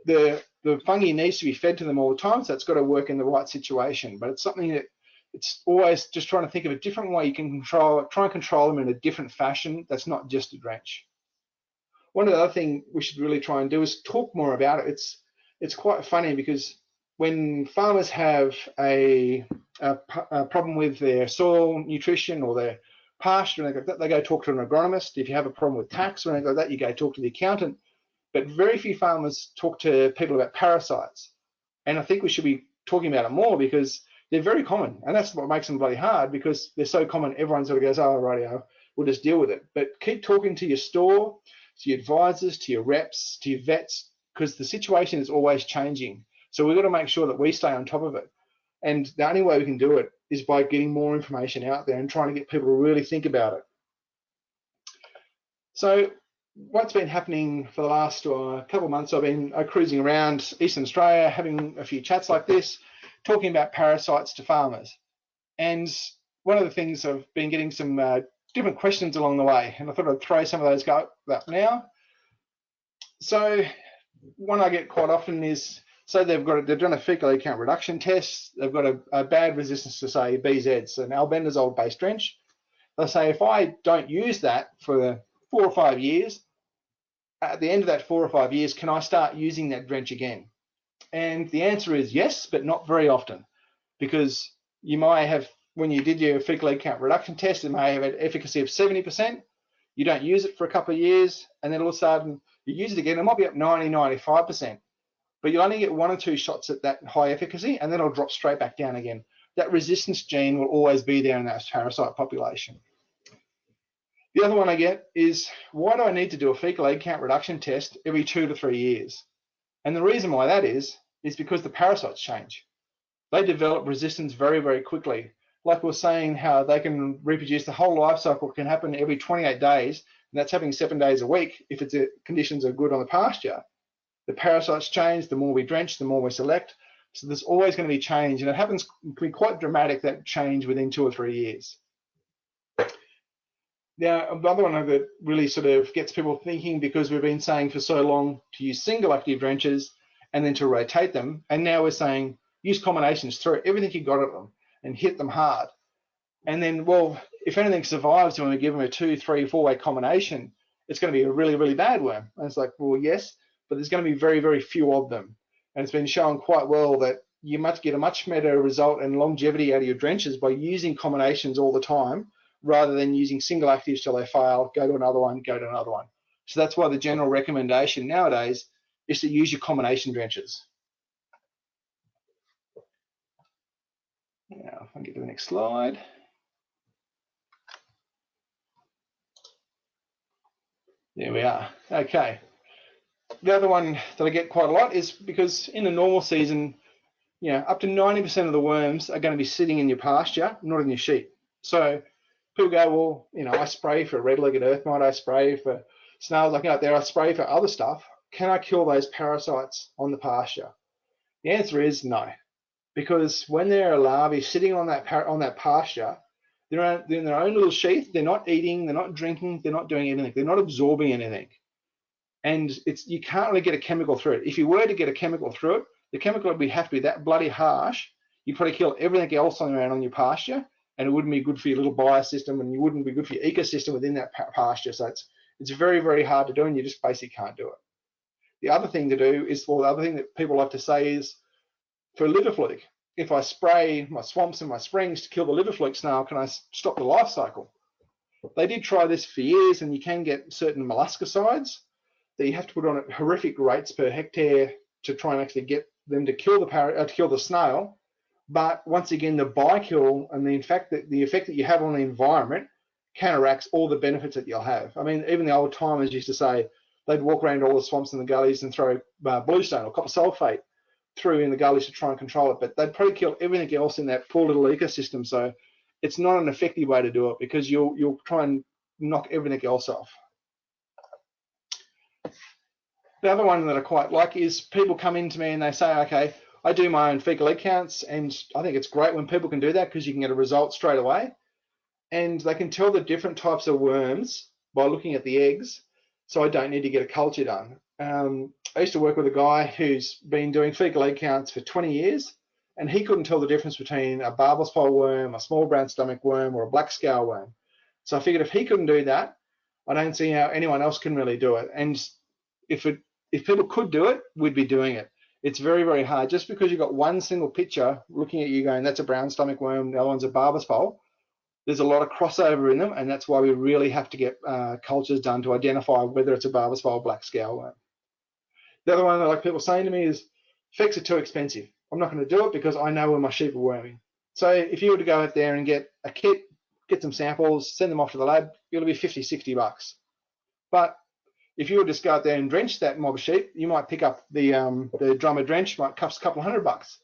The fungi needs to be fed to them all the time, so it's got to work in the right situation. But it's something that it's always just trying to think of a different way you can try and control them in a different fashion that's not just a drench. One of the other things we should really try and do is talk more about it. It's quite funny because when farmers have a problem with their soil nutrition or their pasture, and they go talk to an agronomist. If you have a problem with tax or anything like that, you go talk to the accountant. But very few farmers talk to people about parasites. And I think we should be talking about it more because they're very common. And that's what makes them bloody hard, because they're so common, everyone sort of goes, oh, rightio, we'll just deal with it. But keep talking to your store, to your advisors, to your reps, to your vets, because the situation is always changing. So we've got to make sure that we stay on top of it. And the only way we can do it is by getting more information out there and trying to get people to really think about it. So what's been happening for the last couple of months, I've been cruising around Eastern Australia, having a few chats like this, talking about parasites to farmers. And one of the things, I've been getting some different questions along the way, and I thought I'd throw some of those up now. So one I get quite often is, so they've done a fecal count reduction test, they've got a bad resistance to, say, BZs, an albendazole-based drench. They say, if I don't use that for 4 or 5 years, at the end of that 4 or 5 years, can I start using that drench again? And the answer is yes, but not very often, because you might have, when you did your fecal count reduction test, it may have an efficacy of 70%. You don't use it for a couple of years, and then all of a sudden you use it again, it might be up 90, 95%. But you only get 1 or 2 shots at that high efficacy, and then it'll drop straight back down again. That resistance gene will always be there in that parasite population. The other one I get is, why do I need to do a fecal egg count reduction test every 2 to 3 years? And the reason why that is because the parasites change. They develop resistance very, very quickly. Like we were saying, how they can reproduce, the whole life cycle can happen every 28 days, and that's happening 7 days a week if it's conditions are good on the pasture. The parasites change, the more we drench, the more we select. So there's always going to be change, and it happens, can be quite dramatic, that change within 2 or 3 years. Now, another one that really sort of gets people thinking, because we've been saying for so long to use single active drenches and then to rotate them, and now we're saying use combinations, throw everything you got at them and hit them hard. And then, well, if anything survives when we give them a 2, 3, 4-way combination, it's going to be a really, really bad worm. And it's like, well, yes, but there's going to be very, very few of them. And it's been shown quite well that you must get a much better result and longevity out of your drenches by using combinations all the time, rather than using single actives till they fail, go to another one, go to another one. So that's why the general recommendation nowadays is to use your combination drenches. Now, if I can get to the next slide. There we are. Okay. The other one that I get quite a lot is, because in a normal season, you know, up to 90% of the worms are going to be sitting in your pasture, not in your sheep. So people go, well, you know, I spray for red-legged earth mite, I spray for snails like out there, I spray for other stuff. Can I kill those parasites on the pasture? The answer is no, because when there are larvae sitting on that pasture, they're in their own little sheath. They're not eating, they're not drinking, they're not doing anything. They're not absorbing anything, and you can't really get a chemical through it. If you were to get a chemical through it, the chemical would have to be that bloody harsh. You'd probably kill everything else on your pasture, and it wouldn't be good for your little biosystem, and you wouldn't be good for your ecosystem within that pasture. So it's very, very hard to do, and you just basically can't do it. The other thing to do is, well, the other thing that people like to say is, for liver fluke, if I spray my swamps and my springs to kill the liver fluke snail, can I stop the life cycle? They did try this for years, and you can get certain molluscicides that you have to put on at horrific rates per hectare to try and actually get them to kill the snail. But once again, the by-kill and the effect that you have on the environment counteracts all the benefits that you'll have. I mean, even the old timers used to say they'd walk around all the swamps and the gullies and throw bluestone or copper sulfate through in the gullies to try and control it, but they'd probably kill everything else in that poor little ecosystem. So it's not an effective way to do it, because you'll try and knock everything else off. The other one that I quite like is, people come in to me and they say, okay, I do my own fecal egg counts, and I think it's great when people can do that, because you can get a result straight away, and they can tell the different types of worms by looking at the eggs, so I don't need to get a culture done. I used to work with a guy who's been doing fecal egg counts for 20 years, and he couldn't tell the difference between a barbless pole worm, a small brown stomach worm, or a black scale worm. So I figured if he couldn't do that, I don't see how anyone else can really do it. And if people could do it, we'd be doing it. It's very, very hard. Just because you've got one single picture looking at you going, that's a brown stomach worm, the other one's a barbless pole, there's a lot of crossover in them, and that's why we really have to get cultures done to identify whether it's a barbless pole or black scale worm. The other one that like people saying to me is, Fecs are too expensive. I'm not going to do it because I know where my sheep are worming. So if you were to go out there and get a kit, get some samples, send them off to the lab, it'll be 50, 60 bucks. But if you were to just go out there and drench that mob of sheep, you might pick up the drummer drench, might cost a couple of $100.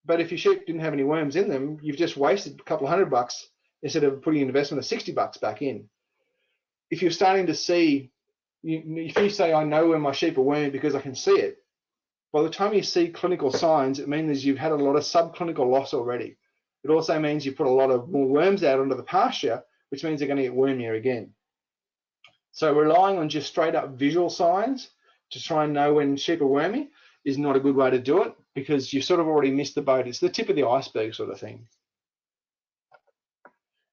But if your sheep didn't have any worms in them, you've just wasted a couple of $100 instead of putting an investment of $60 back in. If you're starting to see, if you say, I know where my sheep are worming because I can see it, by the time you see clinical signs, it means you've had a lot of subclinical loss already. It also means you put a lot of more worms out onto the pasture, which means they're going to get wormier again. So relying on just straight up visual signs to try and know when sheep are worming is not a good way to do it, because you sort of already missed the boat. It's the tip of the iceberg sort of thing.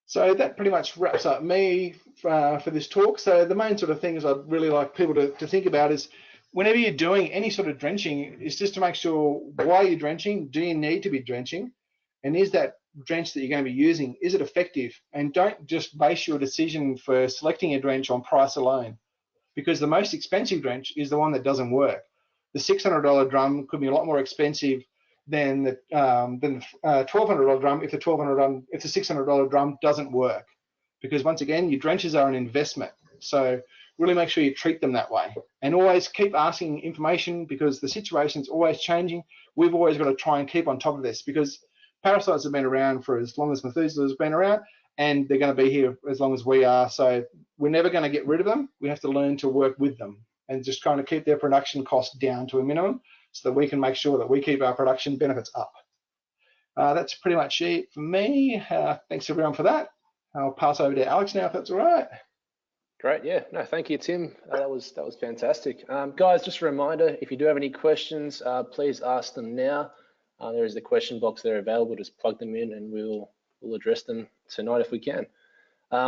So that pretty much wraps up me for this talk. So the main sort of things I'd really like people to think about is, whenever you're doing any sort of drenching, is just to make sure, why you're drenching, do you need to be drenching, and is that drench that you're going to be using, is it effective? And don't just base your decision for selecting a drench on price alone, because the most expensive drench is the one that doesn't work. The $600 drum could be a lot more expensive than the $1,200 drum if the $600 drum doesn't work, because once again, your drenches are an investment. So really make sure you treat them that way, and always keep asking information, because the situation's always changing. We've always got to try and keep on top of this, because parasites have been around for as long as Methuselah's been around, and they're going to be here as long as we are. So we're never going to get rid of them. We have to learn to work with them and just trying to keep their production costs down to a minimum, so that we can make sure that we keep our production benefits up. That's pretty much it for me. Thanks everyone for that. I'll pass over to Alex now, if that's all right. Great, yeah. No, thank you, Tim. That was fantastic. Guys, just a reminder, if you do have any questions, please ask them now. There is the question box there available. Just plug them in, and we'll address them tonight if we can.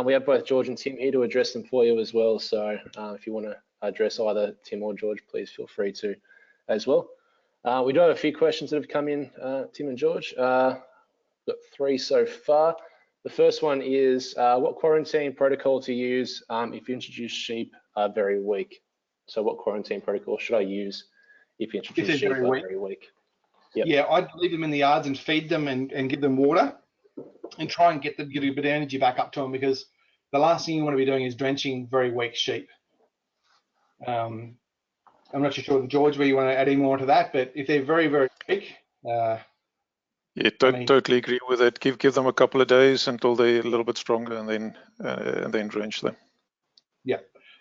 We have both George and Tim here to address them for you as well. So if you want to address either Tim or George, please feel free to as well. We do have a few questions that have come in, Tim and George. We've got 3 so far. The first one is, what quarantine protocol to use if you introduce sheep are very weak? So what quarantine protocol should I use if you introduce sheep are very weak? Yep. Yeah, I'd leave them in the yards and feed them and give them water, and try and get a bit of energy back up to them, because the last thing you want to be doing is drenching very weak sheep. I'm not too sure, George, where you want to add any more to that, but if they're very, very weak, yeah, totally agree with it. Give them a couple of days until they're a little bit stronger, and then drench them. Yeah,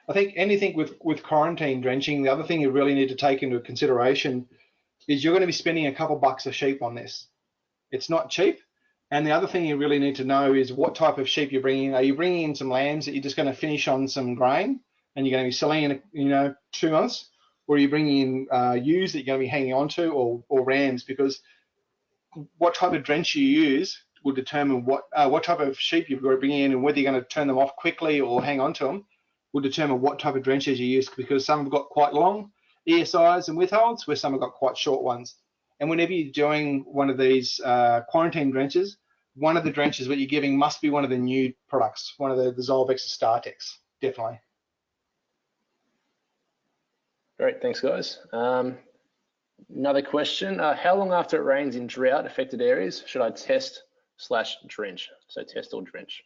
I think anything with quarantine drenching, the other thing you really need to take into consideration is you're going to be spending a couple bucks a sheep on this. It's not cheap. And the other thing you really need to know is what type of sheep you're bringing. Are you bringing in some lambs that you're just going to finish on some grain and you're going to be selling in 2 months, or are you bringing in ewes that you're going to be hanging on to, or rams? Because what type of drench you use will determine what type of sheep you're bringing in, and whether you're going to turn them off quickly or hang on to them will determine what type of drenches you use, because some have got quite long ESIs and withholds, where some have got quite short ones. And whenever you're doing one of these quarantine drenches, one of the drenches that you're giving must be one of the new products, one of the Dissolve Extra Startex, definitely. Great, thanks guys. Another question, how long after it rains in drought affected areas should I test/drench? So test or drench,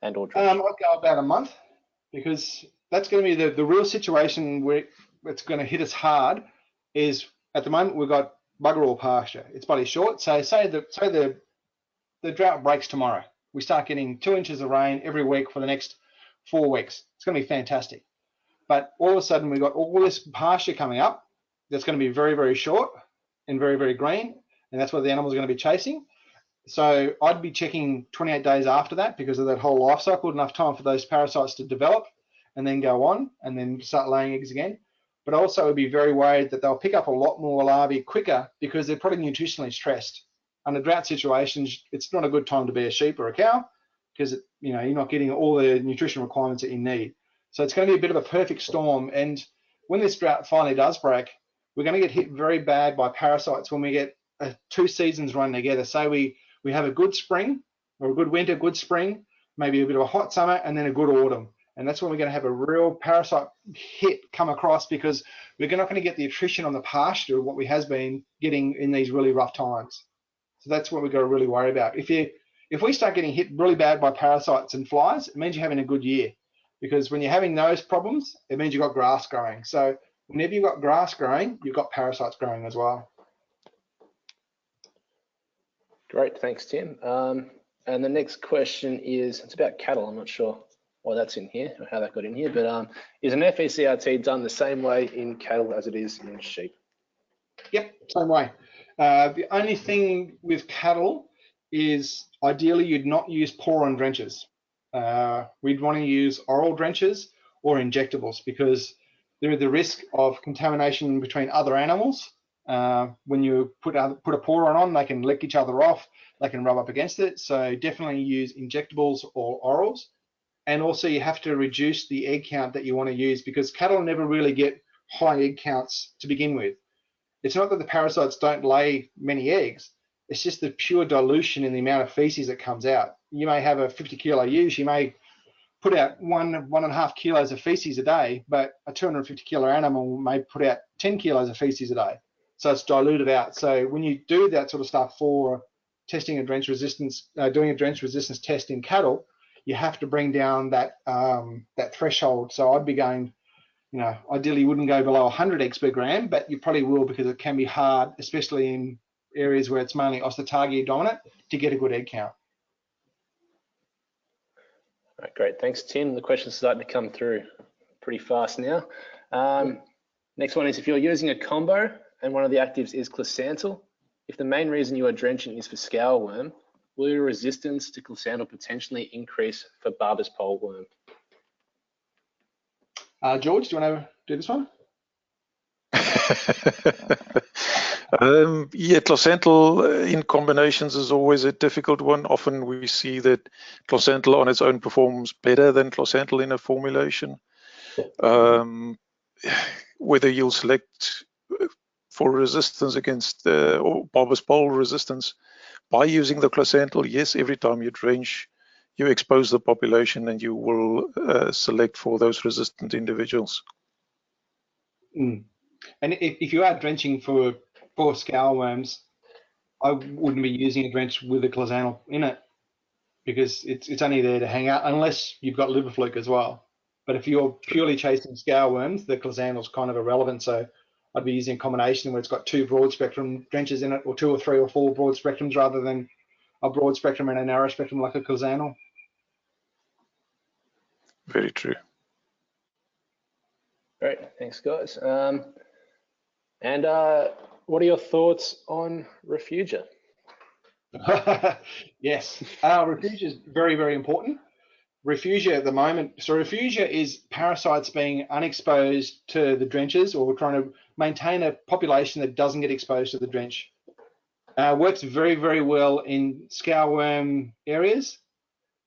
and or drench. I'd go about a month, because that's going to be the real situation where it's going to hit us hard. Is at the moment we've got bugger all pasture. It's bloody short. So say the drought breaks tomorrow. We start getting 2 inches of rain every week for the next 4 weeks. It's going to be fantastic. But all of a sudden we've got all this pasture coming up that's going to be very, very short and very, very green, and that's what the animals are going to be chasing. So I'd be checking 28 days after that, because of that whole life cycle, enough time for those parasites to develop and then go on and then start laying eggs again. but also would be very worried that they'll pick up a lot more larvae quicker because they're probably nutritionally stressed. Under drought situations, it's not a good time to be a sheep or a cow because you're not getting all the nutrition requirements that you need. So it's going to be a bit of a perfect storm. And when this drought finally does break, we're going to get hit very bad by parasites when we get 2 seasons running together. So we have a good spring or a good winter, good spring, maybe a bit of a hot summer, and then a good autumn. And that's when we're going to have a real parasite hit come across because we're not going to get the attrition on the pasture of what we has been getting in these really rough times. So that's what we've got to really worry about. If we start getting hit really bad by parasites and flies, it means you're having a good year. Because when you're having those problems, it means you've got grass growing. So whenever you've got grass growing, you've got parasites growing as well. Great, thanks, Tim. And the next question is, it's about cattle. I'm not sure why that's in here or how that got in here, but is an FECRT done the same way in cattle as it is in sheep? Yep, same way. The only thing with cattle is ideally you'd not use pour-on drenches. We'd want to use oral drenches or injectables because there is the risk of contamination between other animals. When you put a pour on, they can lick each other off, they can rub up against it. So definitely use injectables or orals. And also you have to reduce the egg count that you want to use because cattle never really get high egg counts to begin with. It's not that the parasites don't lay many eggs, it's just the pure dilution in the amount of feces that comes out. You may have a 50 kilo ewe, you may put out 1.5 kilos of feces a day, but a 250 kilo animal may put out 10 kilos of feces a day. So it's diluted out. So when you do that sort of stuff for testing a drench resistance, doing a drench resistance test in cattle, you have to bring down that threshold. So I'd be going, ideally you wouldn't go below 100 eggs per gram, but you probably will because it can be hard, especially in areas where it's mainly Ostatagia dominant, to get a good egg count. All right, great. Thanks, Tim. The questions are starting to come through pretty fast now. Next one is, if you're using a combo and one of the actives is Closantel, if the main reason you are drenching is for scaleworm, will your resistance to Closantel potentially increase for Barber's pole worm? George, do you want to do this one? Yeah, Closantel in combinations is always a difficult one. Often we see that Closantel on its own performs better than Closantel in a formulation. Whether you'll select for resistance against or Barber's pole resistance by using the Closantel, yes, every time you drench, you expose the population and you will select for those resistant individuals. And if you are drenching for scaleworms, I wouldn't be using a drench with a Closantel in it because it's only there to hang out unless you've got liver fluke as well. But if you're purely chasing scaleworms, the Closantel's kind of irrelevant. So I'd be using a combination where it's got 2 broad spectrum drenches in it, or 2 or 3 or 4 broad spectrums rather than a broad spectrum and a narrow spectrum like a Closantel. Very true. Great, thanks guys. And what are your thoughts on Refugia? Yes, Refugia is very, very important. Refugia at the moment, so Refugia is parasites being unexposed to the drenches, or we're trying to maintain a population that doesn't get exposed to the drench. Works very, very well in scaleworm areas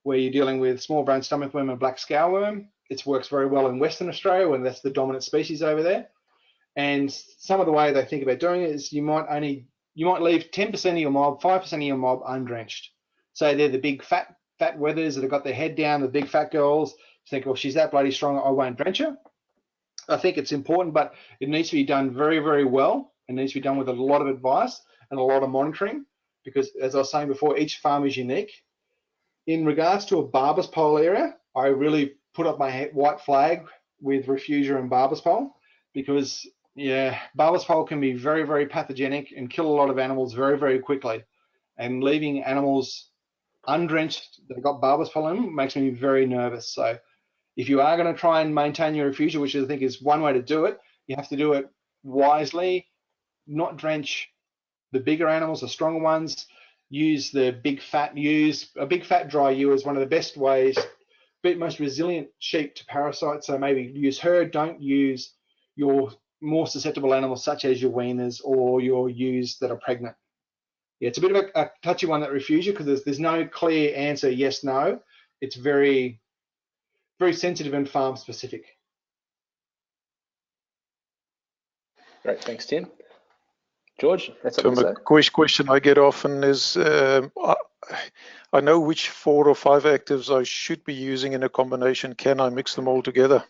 where you're dealing with small brown stomach worm and black scaleworm. It works very well in Western Australia when that's the dominant species over there. And some of the way they think about doing it is you might leave 10% of your mob, 5% of your mob undrenched. So they're the big fat wethers that have got their head down, the big fat girls. You think, well, she's that bloody strong, I won't drench her. I think it's important, but it needs to be done very, very well. It needs to be done with a lot of advice and a lot of monitoring because, as I was saying before, each farm is unique. In regards to a Barber's pole area, I really put up my white flag with Refugia and Barber's pole because, yeah, Barber's pole can be very, very pathogenic and kill a lot of animals very, very quickly. And leaving animals undrenched that have got Barber's pole in them makes me very nervous. So if you are going to try and maintain your Refugia, which I think is one way to do it, you have to do it wisely, not drench the bigger animals, the stronger ones. Use the big fat ewes. A big fat dry ewe is one of the best ways, most resilient sheep to parasites. So maybe use her. Don't use your more susceptible animals such as your weaners or your ewes that are pregnant. Yeah, it's a bit of a touchy one, that refusal, because there's no clear answer, yes, no. It's very, very sensitive and farm specific. Great, thanks, Tim. George, that's something to say? A question I get often is, I know which 4 or 5 actives I should be using in a combination. Can I mix them all together?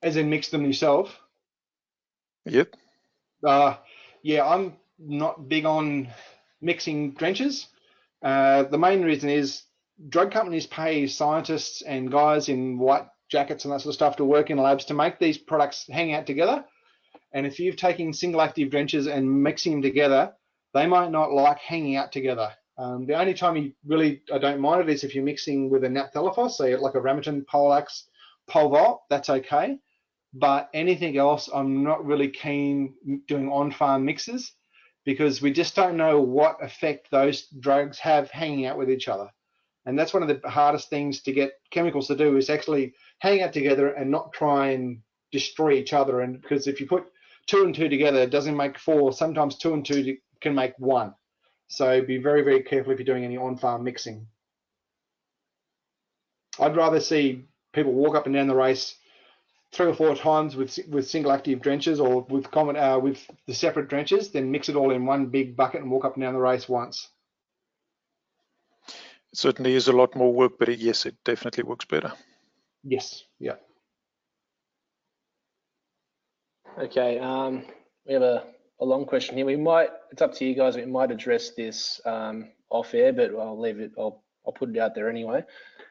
As in mix them yourself? Yep. Yeah, I'm not big on mixing drenches. The main reason is drug companies pay scientists and guys in white jackets and that sort of stuff to work in labs to make these products hang out together. And if you're taking single active drenches and mixing them together, they might not like hanging out together. The only time I don't mind it is if you're mixing with a naphthalphos, so like a Ramiton, Polax, Polvol, that's okay. But anything else, I'm not really keen doing on-farm mixes, because we just don't know what effect those drugs have hanging out with each other. And that's one of the hardest things to get chemicals to do, is actually hang out together and not try and destroy each other. And because if you put 2 and 2 together, it doesn't make 4. Sometimes 2 and 2 can make 1. So be very, very careful if you're doing any on-farm mixing. I'd rather see people walk up and down the race 3 or 4 times with single active drenches, or with the separate drenches, then mix it all in one big bucket and walk up and down the race once. It certainly is a lot more work, but yes, it definitely works better. Yes, yeah. Okay, we have a long question here. It's up to you guys. We might address this off air, but I'll leave it. I'll put it out there anyway.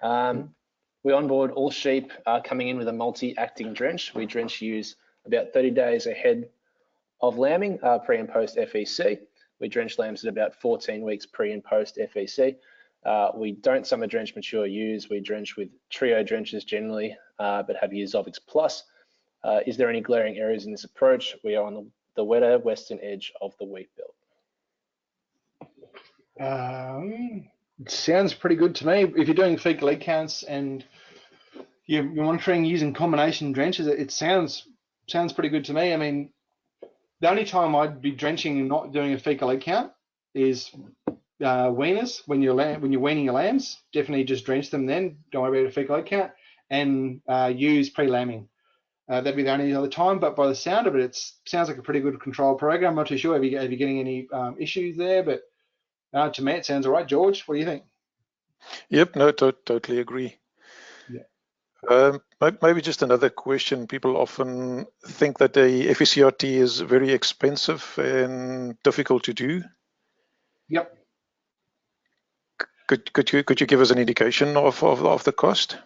We onboard all sheep coming in with a multi-acting drench. We drench ewes about 30 days ahead of lambing, pre and post FEC. We drench lambs at about 14 weeks pre and post FEC. We don't summer drench mature ewes. We drench with trio drenches generally, but have used Zovix Plus. Is there any glaring areas in this approach? We are on the wetter western edge of the wheat belt. It sounds pretty good to me. If you're doing fecal egg counts and you're monitoring using combination drenches, it sounds pretty good to me. I mean, the only time I'd be drenching and not doing a fecal egg count is weaners. When you're weaning your lambs, definitely just drench them then. Don't worry about a fecal egg count. And use pre-lambing. That'd be the only other time. But by the sound of it, it sounds like a pretty good control program. I'm not too sure if you're getting any issues there, but to me, it sounds all right. George, what do you think? Yep, no, totally agree. Yeah. Maybe just another question. People often think that the FECRT is very expensive and difficult to do. Yep. Could you give us an indication of the cost?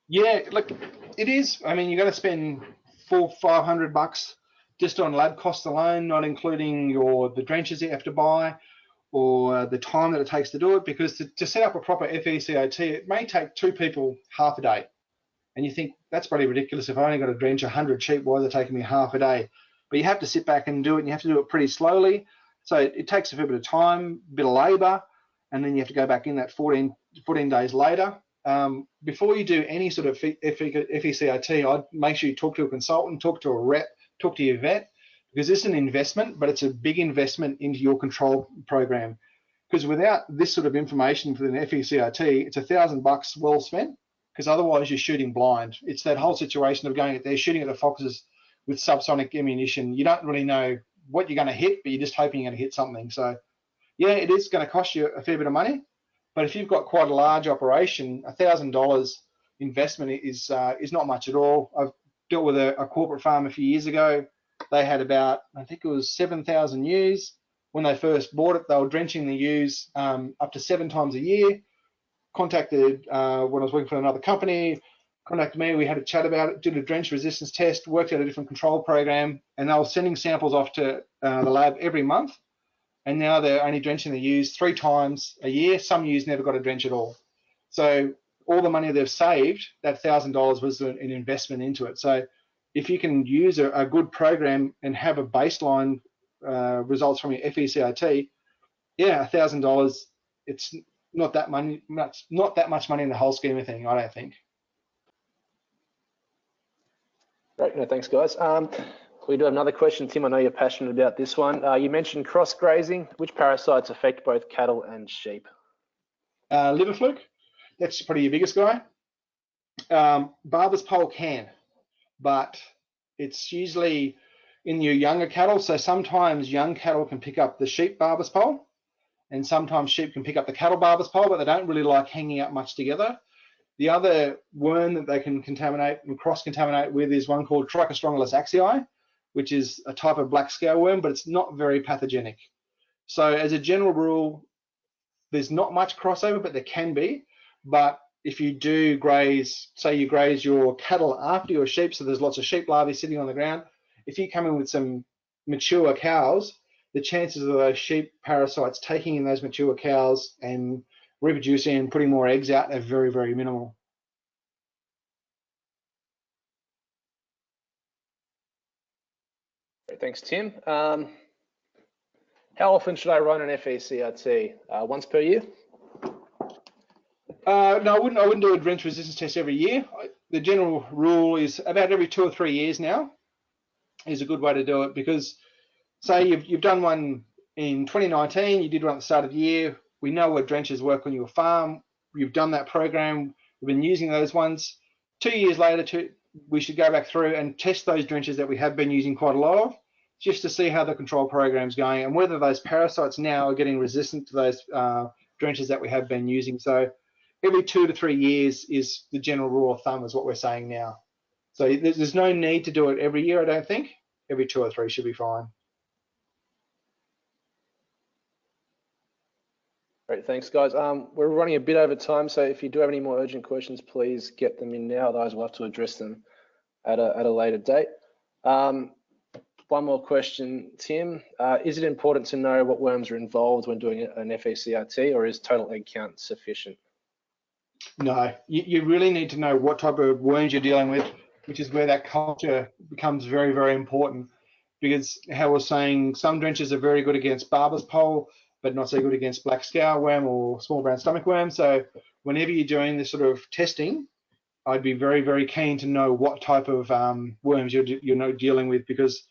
Yeah, look, it is. I mean, you're going to spend $400-500 just on lab costs alone, not including the drenches you have to buy, or the time that it takes to do it, because to set up a proper FECOT, it may take 2 people half a day. And you think, that's pretty ridiculous. If I only got to drench 100 sheep, why is it taking me half a day? But you have to sit back and do it, and you have to do it pretty slowly. So it takes a fair bit of time, a bit of labour, and then you have to go back in that 14 days later. Before you do any sort of FECOT, I'd make sure you talk to a consultant, talk to a rep, talk to your vet, because this is an investment, but it's a big investment into your control program. Because without this sort of information for an FECOT, it's $1,000 well spent, because otherwise you're shooting blind. It's that whole situation of going out there, shooting at the foxes with subsonic ammunition. You don't really know what you're going to hit, but you're just hoping you're going to hit something. So yeah, it is going to cost you a fair bit of money. But if you've got quite a large operation, $1,000 investment is not much at all. I've dealt with a corporate farm a few years ago. They had about, I think it was 7,000 ewes. When they first bought it, they were drenching the ewes up to 7 times a year. Contacted, when I was working for another company, contacted me, we had a chat about it, did a drench resistance test, worked out a different control program, and they were sending samples off to the lab every month. And now they're only drenching the ewes 3 times a year. Some ewes never got a drench at all. So all the money they've saved, that $1,000 was an investment into it. So if you can use a good program and have a baseline results from your FECOT, yeah, $1,000, it's not that much money in the whole scheme of things, I don't think. Great, no, thanks guys. We do have another question, Tim. I know you're passionate about this one. You mentioned cross grazing. Which parasites affect both cattle and sheep? Liver fluke, that's probably your biggest guy. Barber's pole can, but it's usually in your younger cattle. So sometimes young cattle can pick up the sheep barber's pole, and sometimes sheep can pick up the cattle barber's pole, but they don't really like hanging out much together. The other worm that they can contaminate and cross-contaminate with is one called Trichostrongylis axii, which is a type of black scale worm, but it's not very pathogenic. So as a general rule, there's not much crossover, but there can be. But if you do graze, say you graze your cattle after your sheep, so there's lots of sheep larvae sitting on the ground, if you come in with some mature cows, the chances of those sheep parasites taking in those mature cows and reproducing and putting more eggs out are very, very minimal. Great, thanks, Tim. How often should I run an FECRT? Once per year? No, I wouldn't do a drench resistance test every year. The general rule is about every 2 or 3 years now is a good way to do it, because say you've done one in 2019, you did one at the start of the year. We know what drenches work on your farm. You've done that program. We've been using those ones. 2 years later, we should go back through and test those drenches that we have been using quite a lot of, just to see how the control program's going and whether those parasites now are getting resistant to those drenches that we have been using. So every 2 to 3 years is the general rule of thumb, is what we're saying now. So there's no need to do it every year, I don't think. Every 2 or 3 should be fine. Great, thanks guys. We're running a bit over time, so if you do have any more urgent questions, please get them in now, otherwise we'll have to address them at a later date. One more question, Tim. Is it important to know what worms are involved when doing an FECRT, or is total egg count sufficient? No, you really need to know what type of worms you're dealing with, which is where that culture becomes very, very important. Because how we're saying, some drenches are very good against barber's pole, but not so good against black scour worm or small brown stomach worm. So whenever you're doing this sort of testing, I'd be very, very keen to know what type of worms you're dealing with, because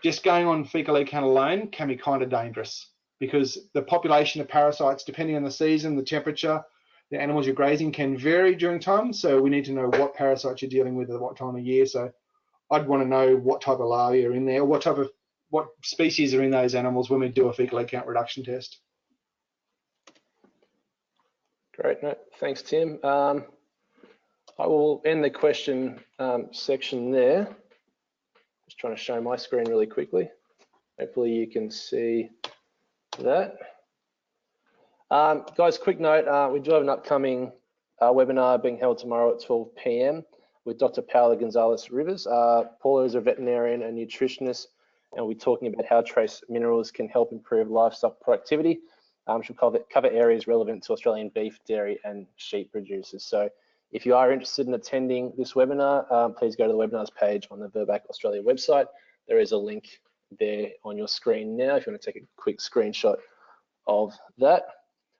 just going on fecal egg count alone can be kind of dangerous, because the population of parasites, depending on the season, the temperature, the animals you're grazing, can vary during time. So we need to know what parasites you're dealing with at what time of year. So I'd want to know what type of larvae are in there, what species are in those animals when we do a fecal egg count reduction test. Great, no, thanks, Tim. I will end the question section there. Just trying to show my screen really quickly. Hopefully you can see that. Guys, quick note, we do have an upcoming webinar being held tomorrow at 12 p.m. with Dr. Paula Gonzalez Rivers. Paula is a veterinarian and nutritionist, and we'll be talking about how trace minerals can help improve livestock productivity. She'll cover areas relevant to Australian beef, dairy, and sheep producers. So if you are interested in attending this webinar, please go to the webinars page on the Virbac Australia website. There is a link there on your screen now if you want to take a quick screenshot of that.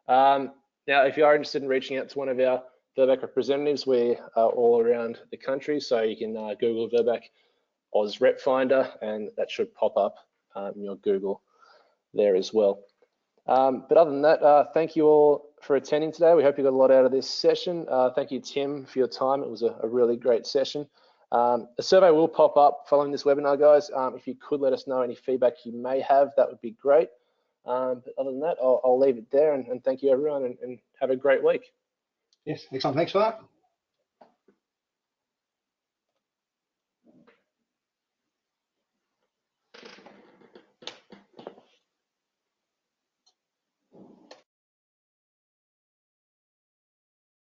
Now, if you are interested in reaching out to one of our Virbac representatives, we are all around the country, so you can Google Virbac Oz Rep Finder, and that should pop up in your Google there as well. But other than that, thank you all for attending today. We hope you got a lot out of this session. Thank you, Tim, for your time. It was a really great session. A survey will pop up following this webinar, guys. If you could let us know any feedback you may have, that would be great. But other than that, I'll leave it there, and thank you, everyone, and have a great week. Yes, excellent. Thanks for that.